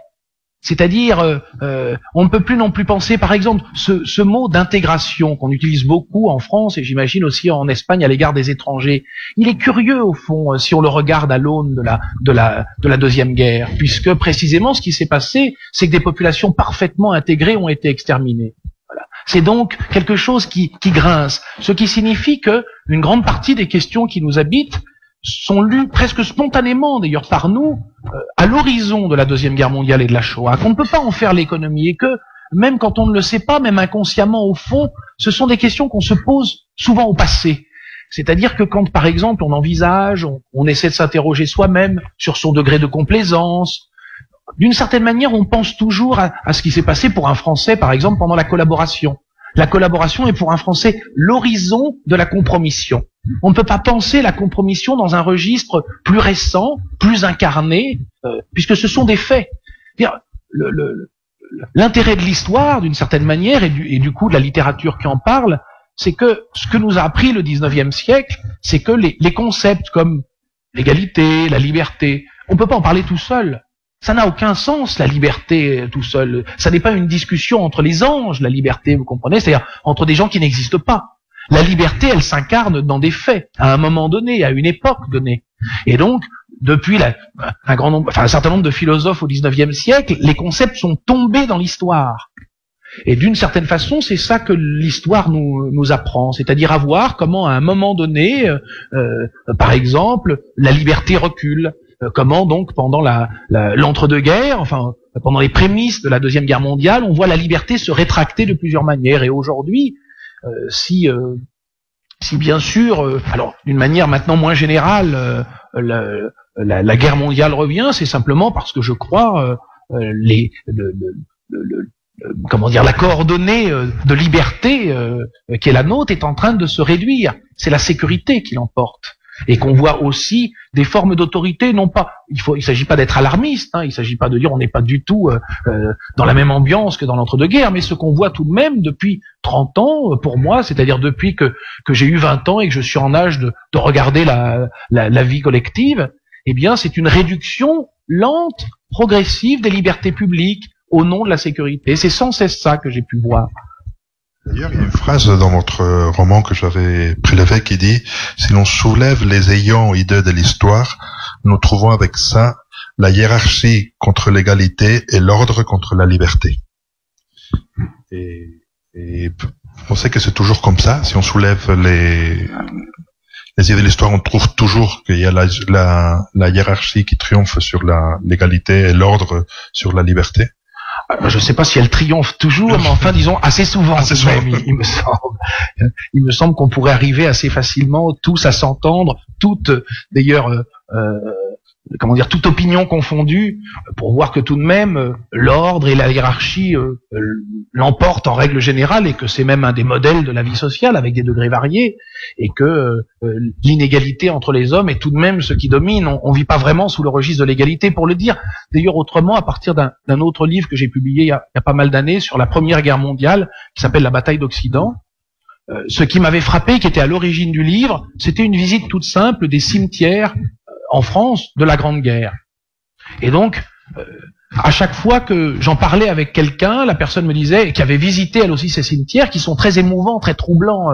C'est-à-dire, on ne peut plus non plus penser, par exemple, ce mot d'intégration qu'on utilise beaucoup en France et j'imagine aussi en Espagne à l'égard des étrangers. Il est curieux au fond si on le regarde à l'aune de la Deuxième Guerre, puisque précisément ce qui s'est passé, c'est que des populations parfaitement intégrées ont été exterminées. Voilà. C'est donc quelque chose qui grince, ce qui signifie que une grande partie des questions qui nous habitent sont lues presque spontanément, d'ailleurs par nous, à l'horizon de la Deuxième Guerre mondiale et de la Shoah, qu'on ne peut pas en faire l'économie, et que, même quand on ne le sait pas, même inconsciemment au fond, ce sont des questions qu'on se pose souvent au passé. C'est-à-dire que quand, par exemple, on envisage, on essaie de s'interroger soi-même sur son degré de complaisance, d'une certaine manière, on pense toujours à ce qui s'est passé pour un Français, par exemple, pendant la collaboration. La collaboration est pour un Français l'horizon de la compromission. On ne peut pas penser la compromission dans un registre plus récent, plus incarné, puisque ce sont des faits. L'intérêt de l'histoire, d'une certaine manière, et du coup de la littérature qui en parle, c'est que ce que nous a appris le 19e siècle, c'est que les concepts comme l'égalité, la liberté, on ne peut pas en parler tout seul. Ça n'a aucun sens, la liberté tout seul. Ça n'est pas une discussion entre les anges, la liberté, vous comprenez, c'est-à-dire entre des gens qui n'existent pas. La liberté, elle s'incarne dans des faits, à un moment donné, à une époque donnée. Et donc, depuis un certain nombre de philosophes au 19e siècle, les concepts sont tombés dans l'histoire. Et d'une certaine façon, c'est ça que l'histoire nous apprend, c'est-à-dire à voir comment, à un moment donné, par exemple, la liberté recule. Comment donc pendant l'entre-deux-guerres, enfin pendant les prémices de la Deuxième Guerre mondiale, on voit la liberté se rétracter de plusieurs manières. Et aujourd'hui, si bien sûr, alors d'une manière maintenant moins générale, la guerre mondiale revient, c'est simplement parce que je crois la coordonnée de liberté qui est la nôtre est en train de se réduire. C'est la sécurité qui l'emporte. Et qu'on voit aussi des formes d'autorité, non pas, il s'agit pas d'être alarmiste, hein, il s'agit pas de dire on n'est pas du tout dans la même ambiance que dans l'entre-deux-guerres, mais ce qu'on voit tout de même depuis 30 ans, pour moi, c'est-à-dire depuis que j'ai eu 20 ans et que je suis en âge de regarder la vie collective, eh bien c'est une réduction lente, progressive des libertés publiques au nom de la sécurité. C'est sans cesse ça que j'ai pu voir. D'ailleurs, il y a une phrase dans votre roman que j'avais prélevé qui dit « Si l'on soulève les ayants idées de l'histoire, nous trouvons avec ça la hiérarchie contre l'égalité et l'ordre contre la liberté. » Et on sait que c'est toujours comme ça. Si on soulève les idées de l'histoire, on trouve toujours qu'il y a la hiérarchie qui triomphe sur l'égalité et l'ordre sur la liberté. Je ne sais pas si elle triomphe toujours, mais enfin, disons, assez souvent. Il me semble. Il me semble qu'on pourrait arriver assez facilement tous à s'entendre, toutes, d'ailleurs, toute opinion confondue, pour voir que tout de même, l'ordre et la hiérarchie l'emportent en règle générale, et que c'est même un des modèles de la vie sociale, avec des degrés variés, et que l'inégalité entre les hommes est tout de même ce qui domine. On vit pas vraiment sous le registre de l'égalité, pour le dire d'ailleurs autrement, à partir d'un autre livre que j'ai publié il y a pas mal d'années sur la Première Guerre mondiale, qui s'appelle La bataille d'Occident. Ce qui m'avait frappé, qui était à l'origine du livre, c'était une visite toute simple des cimetières en France de la Grande Guerre. Et donc, à chaque fois que j'en parlais avec quelqu'un, la personne me disait, qui avait visité elle aussi ces cimetières, qui sont très émouvants, très troublants,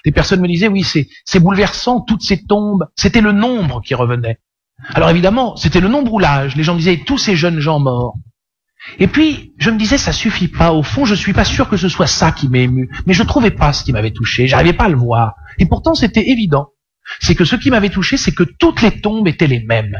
les personnes me disaient, oui, c'est bouleversant, toutes ces tombes, c'était le nombre qui revenait. Alors évidemment, c'était le nombre ou l'âge, les gens disaient, tous ces jeunes gens morts. Et puis, je me disais, ça suffit pas, au fond, je suis pas sûr que ce soit ça qui m'ait ému, mais je trouvais pas ce qui m'avait touché, j'arrivais pas à le voir. Et pourtant, c'était évident. C'est que ce qui m'avait touché, c'est que toutes les tombes étaient les mêmes.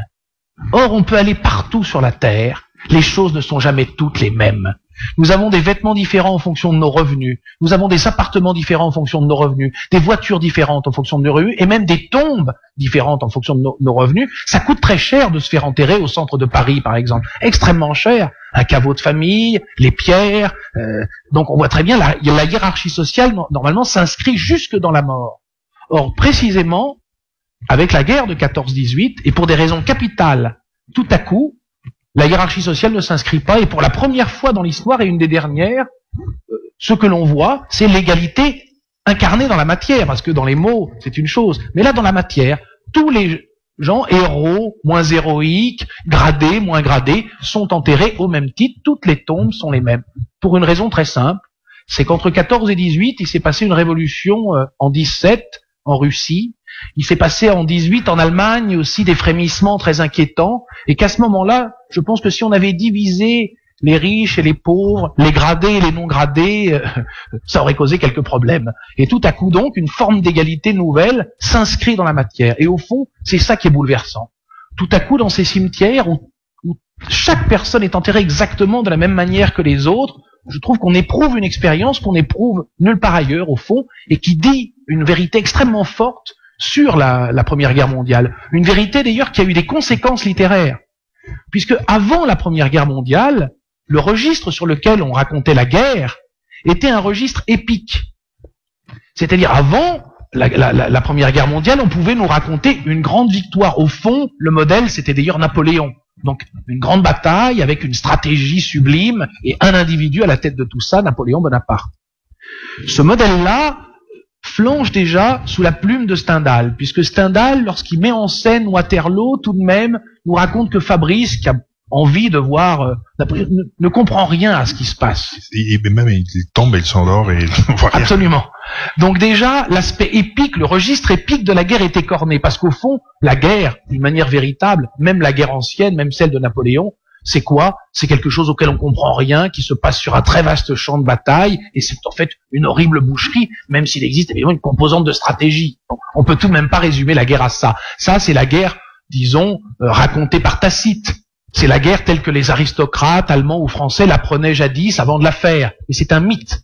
Or, on peut aller partout sur la terre, les choses ne sont jamais toutes les mêmes. Nous avons des vêtements différents en fonction de nos revenus, nous avons des appartements différents en fonction de nos revenus, des voitures différentes en fonction de nos revenus, et même des tombes différentes en fonction de nos revenus. Ça coûte très cher de se faire enterrer au centre de Paris, par exemple. Extrêmement cher. Un caveau de famille, les pierres. Donc on voit très bien, la hiérarchie sociale, normalement, s'inscrit jusque dans la mort. Or, précisément, avec la guerre de 14-18, et pour des raisons capitales, tout à coup, la hiérarchie sociale ne s'inscrit pas, et pour la première fois dans l'histoire, et une des dernières, ce que l'on voit, c'est l'égalité incarnée dans la matière, parce que dans les mots, c'est une chose, mais là, dans la matière, tous les gens, héros, moins héroïques, gradés, moins gradés, sont enterrés au même titre, toutes les tombes sont les mêmes, pour une raison très simple, c'est qu'entre 14 et 18, il s'est passé une révolution en 17, en Russie. Il s'est passé en 18 en Allemagne aussi des frémissements très inquiétants, et qu'à ce moment-là, je pense que si on avait divisé les riches et les pauvres, les gradés et les non gradés, ça aurait causé quelques problèmes. Et tout à coup donc, une forme d'égalité nouvelle s'inscrit dans la matière. Et au fond, c'est ça qui est bouleversant. Tout à coup, dans ces cimetières où chaque personne est enterrée exactement de la même manière que les autres, je trouve qu'on éprouve une expérience qu'on éprouve nulle part ailleurs, au fond, et qui dit une vérité extrêmement forte sur la Première Guerre mondiale. Une vérité d'ailleurs qui a eu des conséquences littéraires. Puisque avant la Première Guerre mondiale, le registre sur lequel on racontait la guerre était un registre épique. C'est-à-dire avant la Première Guerre mondiale, on pouvait nous raconter une grande victoire. Au fond, le modèle, c'était d'ailleurs Napoléon. Donc une grande bataille avec une stratégie sublime et un individu à la tête de tout ça, Napoléon Bonaparte. Ce modèle-là flanche déjà sous la plume de Stendhal, puisque Stendhal, lorsqu'il met en scène Waterloo, tout de même, nous raconte que Fabrice, qui a envie de voir, ne comprend rien à ce qui se passe. Et même il tombe, il s'endort et voit rien. Absolument. Donc déjà, l'aspect épique, le registre épique de la guerre est écorné, parce qu'au fond, la guerre, d'une manière véritable, même la guerre ancienne, même celle de Napoléon, c'est quoi? C'est quelque chose auquel on comprend rien, qui se passe sur un très vaste champ de bataille, et c'est en fait une horrible boucherie, même s'il existe évidemment une composante de stratégie. On peut tout de même pas résumer la guerre à ça. Ça, c'est la guerre, disons, racontée par Tacite. C'est la guerre telle que les aristocrates allemands ou français la prenaient jadis avant de la faire. Et c'est un mythe.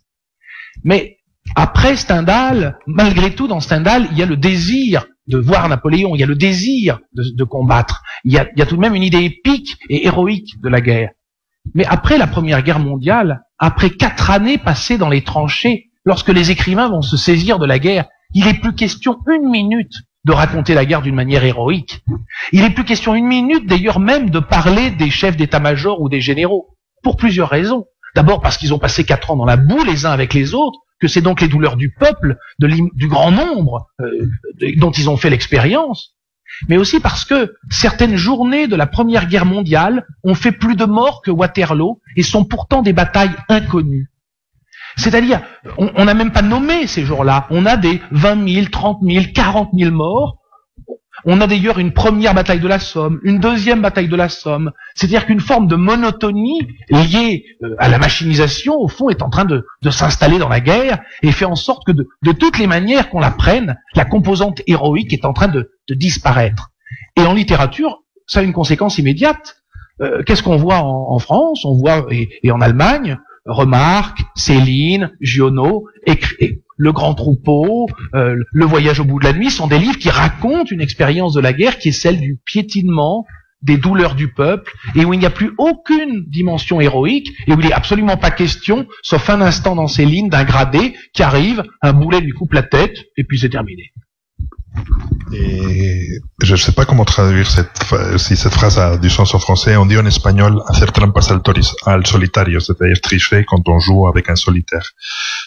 Mais après Stendhal, malgré tout, dans Stendhal, il y a le désir de voir Napoléon, il y a le désir de combattre. Il y a tout de même une idée épique et héroïque de la guerre. Mais après la Première Guerre mondiale, après 4 années passées dans les tranchées, lorsque les écrivains vont se saisir de la guerre, il n'est plus question une minute de raconter la guerre d'une manière héroïque. Il n'est plus question une minute, d'ailleurs même, de parler des chefs d'état-major ou des généraux, pour plusieurs raisons. D'abord parce qu'ils ont passé 4 ans dans la boue les uns avec les autres, que c'est donc les douleurs du peuple, du grand nombre, dont ils ont fait l'expérience, mais aussi parce que certaines journées de la Première Guerre mondiale ont fait plus de morts que Waterloo et sont pourtant des batailles inconnues. C'est-à-dire, on n'a même pas nommé ces jours-là. On a des 20 000, 30 000, 40 000 morts. On a d'ailleurs une première bataille de la Somme, une deuxième bataille de la Somme. C'est-à-dire qu'une forme de monotonie liée à la machinisation, au fond, est en train de s'installer dans la guerre et fait en sorte que de toutes les manières qu'on la prenne, la composante héroïque est en train de disparaître. Et en littérature, ça a une conséquence immédiate. qu'est-ce qu'on voit en France? On voit, et en Allemagne, Remarque, Céline, Giono, Le Grand Troupeau, Le Voyage au bout de la nuit sont des livres qui racontent une expérience de la guerre qui est celle du piétinement, des douleurs du peuple, et où il n'y a plus aucune dimension héroïque, et où il n'est absolument pas question, sauf un instant dans ces lignes, d'un gradé qui arrive, un boulet lui coupe la tête, et puis c'est terminé. Et je ne sais pas comment traduire si cette phrase a du sens en français. On dit en espagnol hacer trampas al solitario, c'est-à-dire tricher quand on joue avec un solitaire.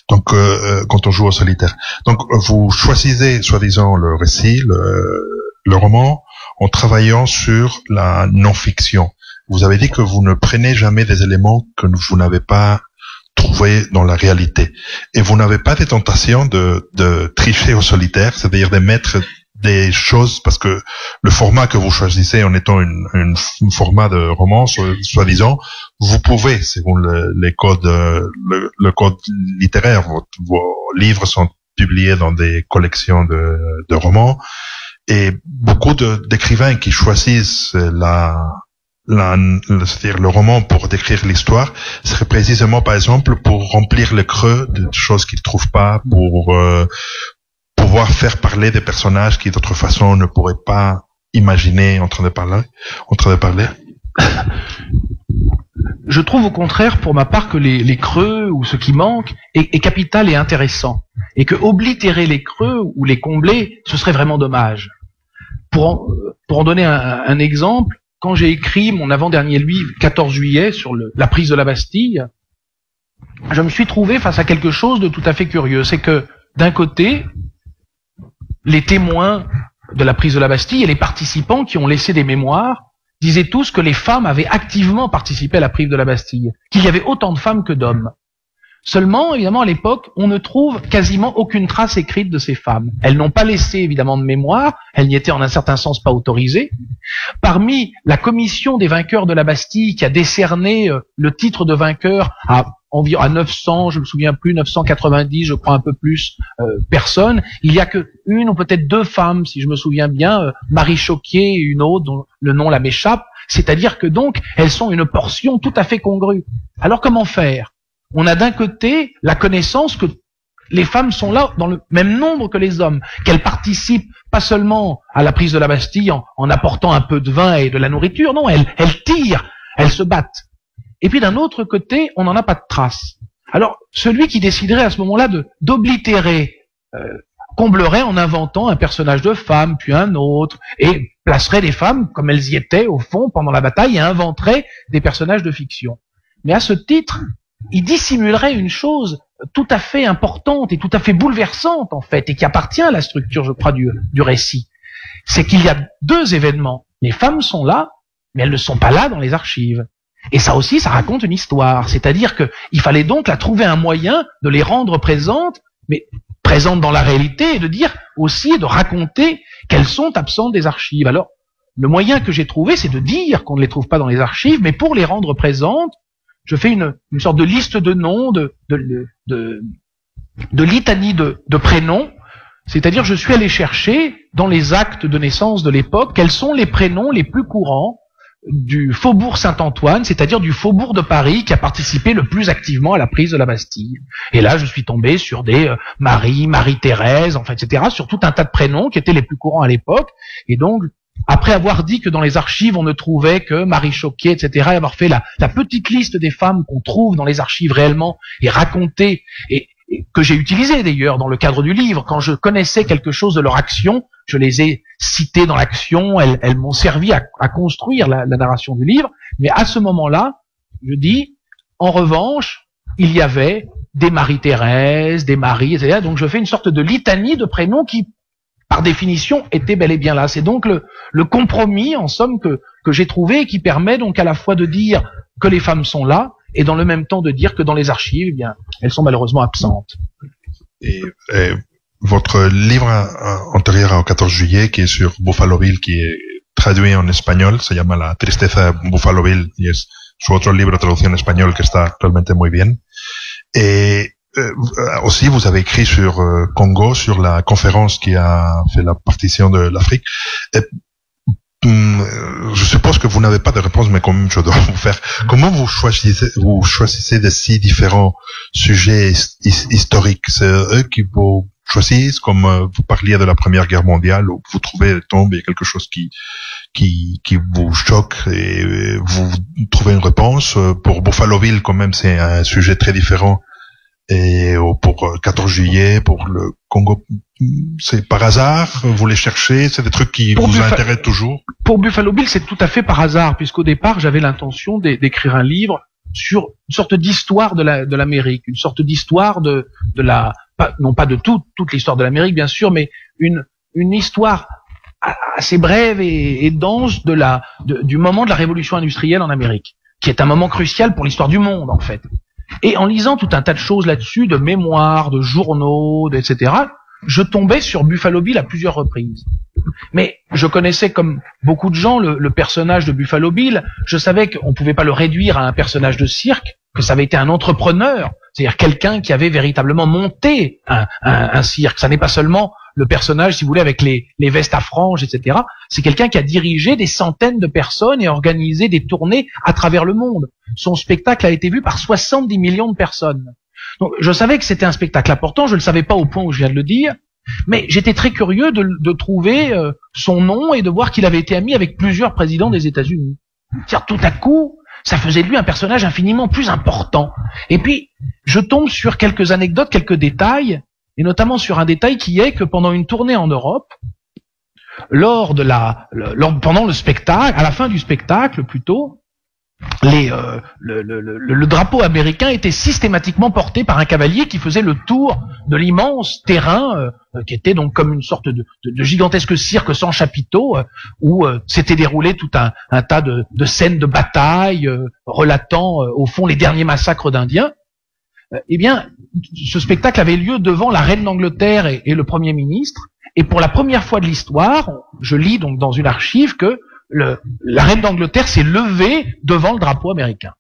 Donc, quand on joue au solitaire. Donc, vous choisissez, soi-disant, le récit, le roman, en travaillant sur la non-fiction. Vous avez dit que vous ne prenez jamais des éléments que vous n'avez pas trouvés dans la réalité. Et vous n'avez pas des tentations de tricher au solitaire, c'est-à-dire de mettre des choses, parce que le format que vous choisissez en étant un format de roman, soi-disant, vous pouvez, selon les codes, le code littéraire, vos livres sont publiés dans des collections de romans, et beaucoup d'écrivains qui choisissent c'est-à-dire le roman pour décrire l'histoire serait précisément, par exemple, pour remplir le creux de choses qu'ils trouvent pas, pour pouvoir faire parler des personnages qui d'autre façon ne pourraient pas imaginer en train de parler. Je trouve au contraire, pour ma part, que les creux ou ce qui manque est capital et intéressant, et que oblitérer les creux ou les combler, ce serait vraiment dommage. Pour en donner un exemple, quand j'ai écrit mon avant-dernier livre, 14 juillet, sur la prise de la Bastille, je me suis trouvé face à quelque chose de tout à fait curieux. C'est que, d'un côté, les témoins de la prise de la Bastille et les participants qui ont laissé des mémoires disaient tous que les femmes avaient activement participé à la prise de la Bastille, qu'il y avait autant de femmes que d'hommes. Seulement, évidemment, à l'époque, on ne trouve quasiment aucune trace écrite de ces femmes. Elles n'ont pas laissé, évidemment, de mémoire, elles n'y étaient en un certain sens pas autorisées. Parmi la commission des vainqueurs de la Bastille, qui a décerné le titre de vainqueur à environ à 900, je me souviens plus, 990, je crois un peu plus, personnes, il y a que une ou peut-être deux femmes, si je me souviens bien, Marie Choquier et une autre, dont le nom là m'échappe, c'est-à-dire que donc, elles sont une portion tout à fait congrue. Alors comment faire? On a d'un côté la connaissance que les femmes sont là dans le même nombre que les hommes, qu'elles participent pas seulement à la prise de la Bastille en apportant un peu de vin et de la nourriture, non, elles tirent, elles se battent. Et puis d'un autre côté, on n'en a pas de trace. Alors, celui qui déciderait à ce moment-là d'oblitérer, comblerait en inventant un personnage de femme, puis un autre, et placerait les femmes comme elles y étaient, au fond, pendant la bataille, et inventerait des personnages de fiction. Mais à ce titre, il dissimulerait une chose tout à fait importante et tout à fait bouleversante, en fait, et qui appartient à la structure, je crois, du récit. C'est qu'il y a deux événements. Les femmes sont là, mais elles ne sont pas là dans les archives. Et ça aussi, ça raconte une histoire. C'est-à-dire qu'il fallait donc la trouver un moyen de les rendre présentes, mais présentes dans la réalité, et de dire aussi, de raconter qu'elles sont absentes des archives. Alors, le moyen que j'ai trouvé, c'est de dire qu'on ne les trouve pas dans les archives, mais pour les rendre présentes, je fais une sorte de liste de noms, de litanie de prénoms. C'est-à-dire, je suis allé chercher dans les actes de naissance de l'époque quels sont les prénoms les plus courants du faubourg Saint-Antoine, c'est-à-dire du faubourg de Paris qui a participé le plus activement à la prise de la Bastille. Et là, je suis tombé sur des Marie-Thérèse, enfin, etc., sur tout un tas de prénoms qui étaient les plus courants à l'époque. Et donc, après avoir dit que dans les archives, on ne trouvait que Marie Choquier, etc., et avoir fait la petite liste des femmes qu'on trouve dans les archives réellement, et raconter, et que j'ai utilisé d'ailleurs dans le cadre du livre, quand je connaissais quelque chose de leur action, je les ai citées dans l'action, elles m'ont servi à construire la narration du livre, mais à ce moment-là, je dis, en revanche, il y avait des Marie-Thérèse, des Marie, etc., donc je fais une sorte de litanie de prénoms qui, par définition, était bel et bien là. C'est donc le compromis, en somme, que j'ai trouvé et qui permet donc à la fois de dire que les femmes sont là et dans le même temps de dire que dans les archives, eh bien, elles sont malheureusement absentes. Et votre livre antérieur au 14 juillet, qui est sur Buffalo Bill, qui est traduit en espagnol, se llama La tristeza de Buffalo Bill, y es su otro libro traducido en español que está realmente muy bien. Et aussi, vous avez écrit sur Congo, sur la conférence qui a fait la partition de l'Afrique. je suppose que vous n'avez pas de réponse, mais quand même je dois vous faire. Comment vous choisissez de si différents sujets historiques? C'est eux qui vous choisissent, comme vous parliez de la Première Guerre mondiale, où vous trouvez le tombe, il y a quelque chose qui vous choque et vous trouvez une réponse. Pour Buffalo Bill, quand même, c'est un sujet très différent. Et pour 14 juillet, pour le Congo, c'est par hasard, vous les cherchez, c'est des trucs qui vous intéressent toujours? Pour Buffalo Bill, c'est tout à fait par hasard, puisqu'au départ, j'avais l'intention d'écrire un livre sur une sorte d'histoire de l'Amérique, une sorte d'histoire de la, non pas de toute l'histoire de l'Amérique, bien sûr, mais une histoire assez brève et dense du moment de la révolution industrielle en Amérique, qui est un moment crucial pour l'histoire du monde, en fait. Et en lisant tout un tas de choses là-dessus, de mémoires, de journaux, etc., je tombais sur Buffalo Bill à plusieurs reprises. Mais je connaissais, comme beaucoup de gens, le personnage de Buffalo Bill. Je savais qu'on pouvait pas le réduire à un personnage de cirque, que ça avait été un entrepreneur, c'est-à-dire quelqu'un qui avait véritablement monté un cirque. Ça n'est pas seulement le personnage, si vous voulez, avec les vestes à franges, etc. C'est quelqu'un qui a dirigé des centaines de personnes et organisé des tournées à travers le monde. Son spectacle a été vu par 70 millions de personnes. Donc, je savais que c'était un spectacle important, je ne le savais pas au point où je viens de le dire, mais j'étais très curieux de trouver son nom et de voir qu'il avait été ami avec plusieurs présidents des États-Unis. C'est-à-dire, tout à coup, ça faisait de lui un personnage infiniment plus important. Et puis, je tombe sur quelques anecdotes, quelques détails, et notamment sur un détail qui est que pendant une tournée en Europe, pendant le spectacle, à la fin du spectacle plutôt, le drapeau américain était systématiquement porté par un cavalier qui faisait le tour de l'immense terrain qui était donc comme une sorte de gigantesque cirque sans chapiteau où s'était déroulé tout un tas de scènes de bataille relatant au fond les derniers massacres d'Indiens. Eh bien, ce spectacle avait lieu devant la reine d'Angleterre et le Premier ministre, et pour la première fois de l'histoire, je lis donc dans une archive que la reine d'Angleterre s'est levée devant le drapeau américain.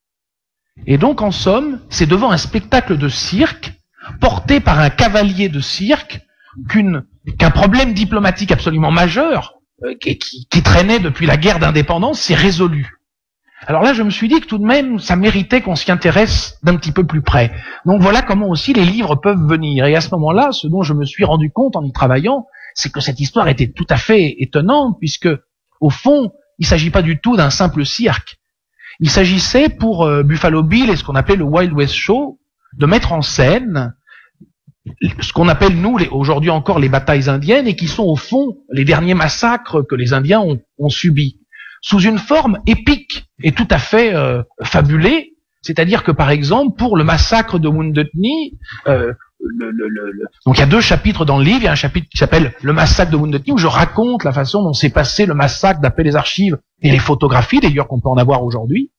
Et donc, en somme, c'est devant un spectacle de cirque, porté par un cavalier de cirque, qu'un problème diplomatique absolument majeur, qui traînait depuis la guerre d'indépendance, s'est résolu. Alors là, je me suis dit que tout de même, ça méritait qu'on s'y intéresse d'un petit peu plus près. Donc voilà comment aussi les livres peuvent venir. Et à ce moment-là, ce dont je me suis rendu compte en y travaillant, c'est que cette histoire était tout à fait étonnante, puisque, au fond, il ne s'agit pas du tout d'un simple cirque. Il s'agissait pour Buffalo Bill et ce qu'on appelait le Wild West Show, de mettre en scène ce qu'on appelle, nous, aujourd'hui encore, les batailles indiennes, et qui sont, au fond, les derniers massacres que les Indiens ont subis, sous une forme épique et tout à fait fabulée. C'est-à-dire que, par exemple, pour le massacre de Wounded Knee, donc il y a 2 chapitres dans le livre. Il y a un chapitre qui s'appelle « Le massacre de Wounded Knee » où je raconte la façon dont s'est passé le massacre d'après les archives et les photographies, d'ailleurs, qu'on peut en avoir aujourd'hui.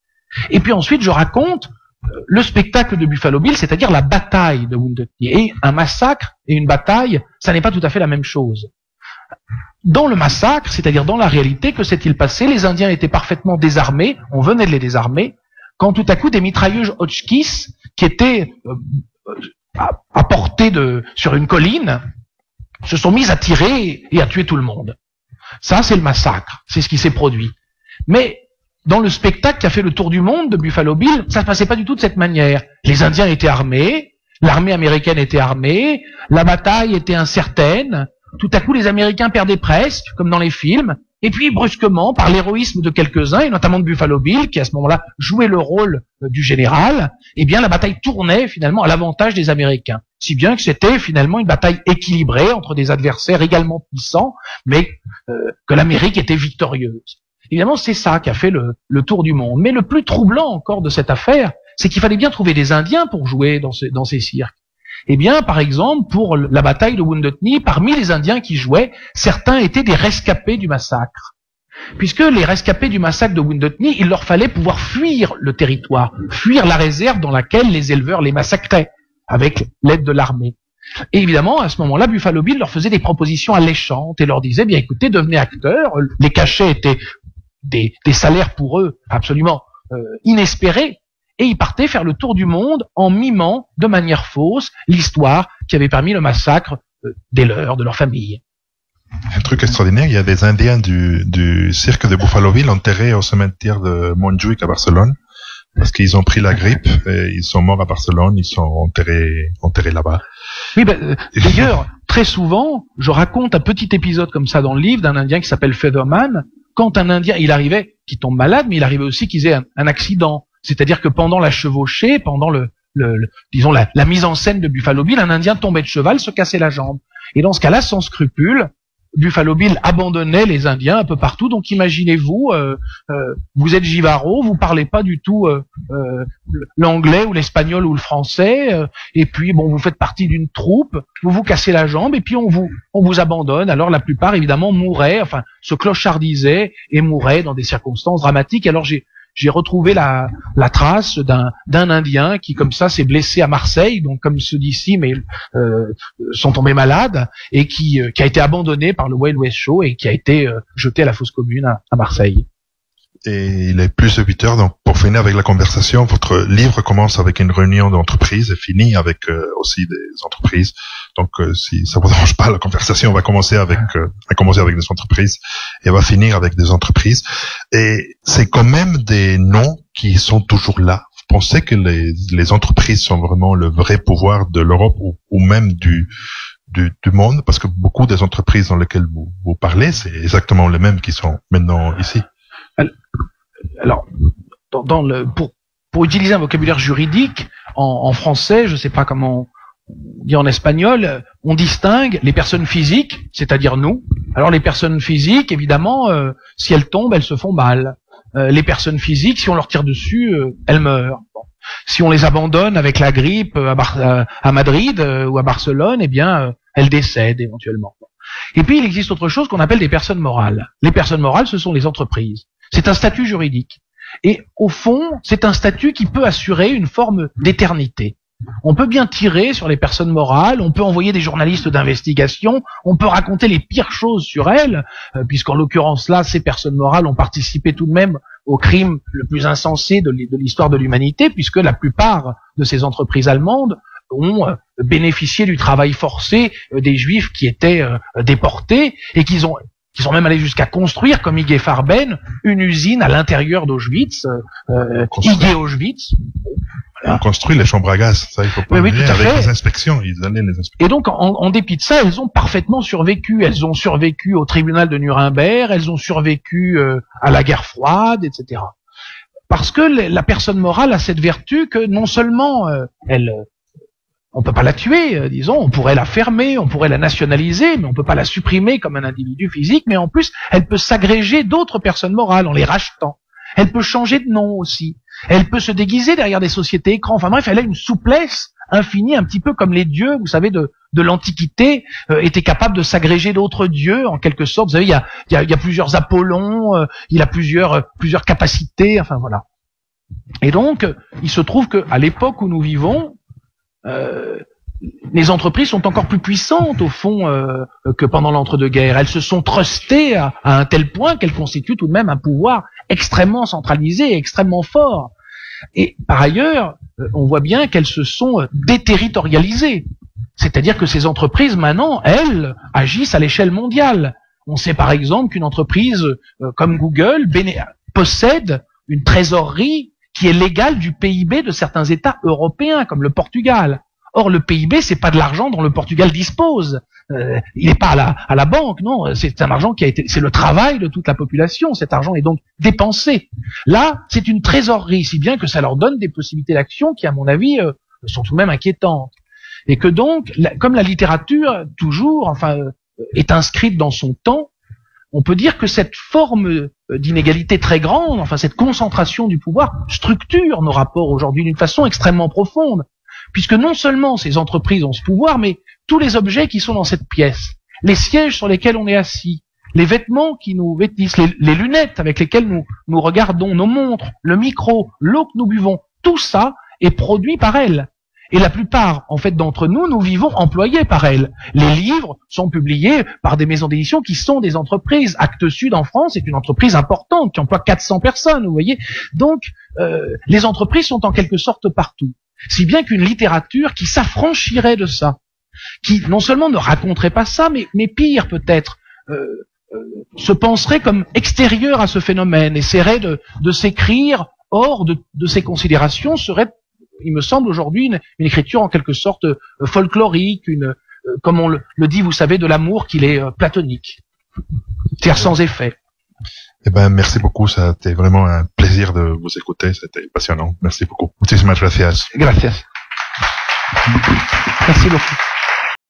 Et puis ensuite, je raconte le spectacle de Buffalo Bill, c'est-à-dire la bataille de Wounded Knee. Et un massacre et une bataille, ça n'est pas tout à fait la même chose. Dans le massacre, c'est-à-dire dans la réalité, que s'est-il passé? Les Indiens étaient parfaitement désarmés, on venait de les désarmer, quand tout à coup des mitrailleuses Hotchkiss, qui étaient à portée sur une colline, se sont mises à tirer et à tuer tout le monde. Ça, c'est le massacre, c'est ce qui s'est produit. Mais dans le spectacle qui a fait le tour du monde de Buffalo Bill, ça ne se passait pas du tout de cette manière. Les Indiens étaient armés, l'armée américaine était armée, la bataille était incertaine. Tout à coup, les Américains perdaient presque, comme dans les films, et puis brusquement, par l'héroïsme de quelques-uns, et notamment de Buffalo Bill, qui à ce moment-là jouait le rôle du général, eh bien la bataille tournait finalement à l'avantage des Américains. Si bien que c'était finalement une bataille équilibrée entre des adversaires également puissants, mais que l'Amérique était victorieuse. Évidemment, c'est ça qui a fait le tour du monde. Mais le plus troublant encore de cette affaire, c'est qu'il fallait bien trouver des Indiens pour jouer dans ces cirques. Eh bien, par exemple, pour la bataille de Wounded Knee, parmi les Indiens qui jouaient, certains étaient des rescapés du massacre. Puisque les rescapés du massacre de Wounded Knee, il leur fallait pouvoir fuir le territoire, fuir la réserve dans laquelle les éleveurs les massacraient, avec l'aide de l'armée. Et évidemment, à ce moment-là, Buffalo Bill leur faisait des propositions alléchantes et leur disait, bien écoutez, devenez acteurs. Les cachets étaient des salaires pour eux absolument inespérés. Et ils partaient faire le tour du monde en mimant de manière fausse l'histoire qui avait permis le massacre des leurs, de leur famille. Un truc extraordinaire, il y a des Indiens du cirque de Buffaloville enterrés au cimetière de Montjuïc à Barcelone, parce qu'ils ont pris la grippe et ils sont morts à Barcelone, ils sont enterrés là-bas. Oui, d'ailleurs, très souvent, je raconte un petit épisode comme ça dans le livre d'un Indien qui s'appelle Featherman. Quand un Indien, il arrivait, qui tombe malade, mais il arrivait aussi qu'il ait un accident. C'est-à-dire que pendant la chevauchée, pendant disons la mise en scène de Buffalo Bill, un Indien tombait de cheval, se cassait la jambe. Et dans ce cas-là, sans scrupule, Buffalo Bill abandonnait les Indiens un peu partout. Donc imaginez-vous, vous êtes givaro, vous parlez pas du tout l'anglais ou l'espagnol ou le français, et puis bon, vous faites partie d'une troupe, vous vous cassez la jambe et puis on vous abandonne. Alors la plupart évidemment mouraient, enfin se clochardisaient et mouraient dans des circonstances dramatiques. Alors j'ai retrouvé la trace d'un Indien qui, comme ça, s'est blessé à Marseille, donc comme ceux d'ici, mais sont tombés malades, et qui a été abandonné par le Wild West Show et qui a été jeté à la fosse commune à Marseille. Et il est plus de 8 heures, donc pour finir avec la conversation, votre livre commence avec une réunion d'entreprise et finit avec aussi des entreprises. Donc si ça vous dérange pas, la conversation va commencer avec des entreprises et va finir avec des entreprises. Et c'est quand même des noms qui sont toujours là. Vous pensez que les entreprises sont vraiment le vrai pouvoir de l'Europe ou même du monde? Parce que beaucoup des entreprises dans lesquelles vous parlez, c'est exactement les mêmes qui sont maintenant ici. Alors, pour utiliser un vocabulaire juridique, en français, je sais pas comment on dit en espagnol, on distingue les personnes physiques, c'est-à-dire nous. Alors les personnes physiques, évidemment, si elles tombent, elles se font mal. Les personnes physiques, si on leur tire dessus, elles meurent. Bon. Si on les abandonne avec la grippe à Madrid ou à Barcelone, eh bien, elles décèdent éventuellement. Et puis, il existe autre chose qu'on appelle des personnes morales. Les personnes morales, ce sont les entreprises. C'est un statut juridique. Et au fond, c'est un statut qui peut assurer une forme d'éternité. On peut bien tirer sur les personnes morales, on peut envoyer des journalistes d'investigation, on peut raconter les pires choses sur elles, puisqu'en l'occurrence là, ces personnes morales ont participé tout de même au crime le plus insensé de l'histoire de l'humanité, puisque la plupart de ces entreprises allemandes ont bénéficié du travail forcé des Juifs qui étaient déportés et qui sont même allés jusqu'à construire, comme IG Farben, une usine à l'intérieur d'Auschwitz, IG Auschwitz. Voilà. On construit les chambres à gaz, ça il faut pas oublier, avec les inspections, ils allaient les inspecter. Et donc, en dépit de ça, elles ont parfaitement survécu. Elles ont survécu au tribunal de Nuremberg, elles ont survécu à la guerre froide, etc. Parce que la personne morale a cette vertu que non seulement on peut pas la tuer, disons, on pourrait la fermer, on pourrait la nationaliser, mais on peut pas la supprimer comme un individu physique, mais en plus, elle peut s'agréger d'autres personnes morales en les rachetant. Elle peut changer de nom aussi. Elle peut se déguiser derrière des sociétés écrans. Enfin bref, elle a une souplesse infinie, un petit peu comme les dieux, vous savez, de l'Antiquité, étaient capables de s'agréger d'autres dieux, en quelque sorte. Vous savez, il y a plusieurs Apollons, il a plusieurs capacités, enfin voilà. Et donc, il se trouve qu'à l'époque où nous vivons, les entreprises sont encore plus puissantes au fond que pendant l'entre-deux-guerres. Elles se sont trustées à un tel point qu'elles constituent tout de même un pouvoir extrêmement centralisé et extrêmement fort. Et par ailleurs, on voit bien qu'elles se sont déterritorialisées. C'est-à-dire que ces entreprises, maintenant, elles, agissent à l'échelle mondiale. On sait par exemple qu'une entreprise comme Google possède une trésorerie qui est l'égale du PIB de certains États européens, comme le Portugal. Or, le PIB, c'est pas de l'argent dont le Portugal dispose. Il n'est pas à la banque, non. C'est un argent c'est le travail de toute la population. Cet argent est donc dépensé. Là, c'est une trésorerie, si bien que ça leur donne des possibilités d'action qui, à mon avis, sont tout de même inquiétantes. Et que donc, comme la littérature, toujours, est inscrite dans son temps, on peut dire que cette forme d'inégalité très grande, cette concentration du pouvoir, structure nos rapports aujourd'hui d'une façon extrêmement profonde. Puisque non seulement ces entreprises ont ce pouvoir, mais tous les objets qui sont dans cette pièce, les sièges sur lesquels on est assis, les vêtements qui nous vêtissent, les lunettes avec lesquelles nous regardons, nos montres, le micro, l'eau que nous buvons, tout ça est produit par elles. Et la plupart, d'entre nous, nous vivons employés par elles. Les livres sont publiés par des maisons d'édition qui sont des entreprises. Actes Sud en France est une entreprise importante qui emploie 400 personnes, vous voyez. Donc, les entreprises sont en quelque sorte partout. Si bien qu'une littérature qui s'affranchirait de ça, qui non seulement ne raconterait pas ça, mais pire peut-être, se penserait comme extérieur à ce phénomène, essaierait de s'écrire hors de ces considérations, serait, il me semble aujourd'hui, une écriture en quelque sorte folklorique, comme on le dit, vous savez, de l'amour qu'il est platonique, c'est-à-dire sans effet. Eh ben, merci beaucoup, ça a été vraiment un plaisir de vous écouter, c'était passionnant. Merci beaucoup. Muchísimas gracias. Gracias. Merci beaucoup.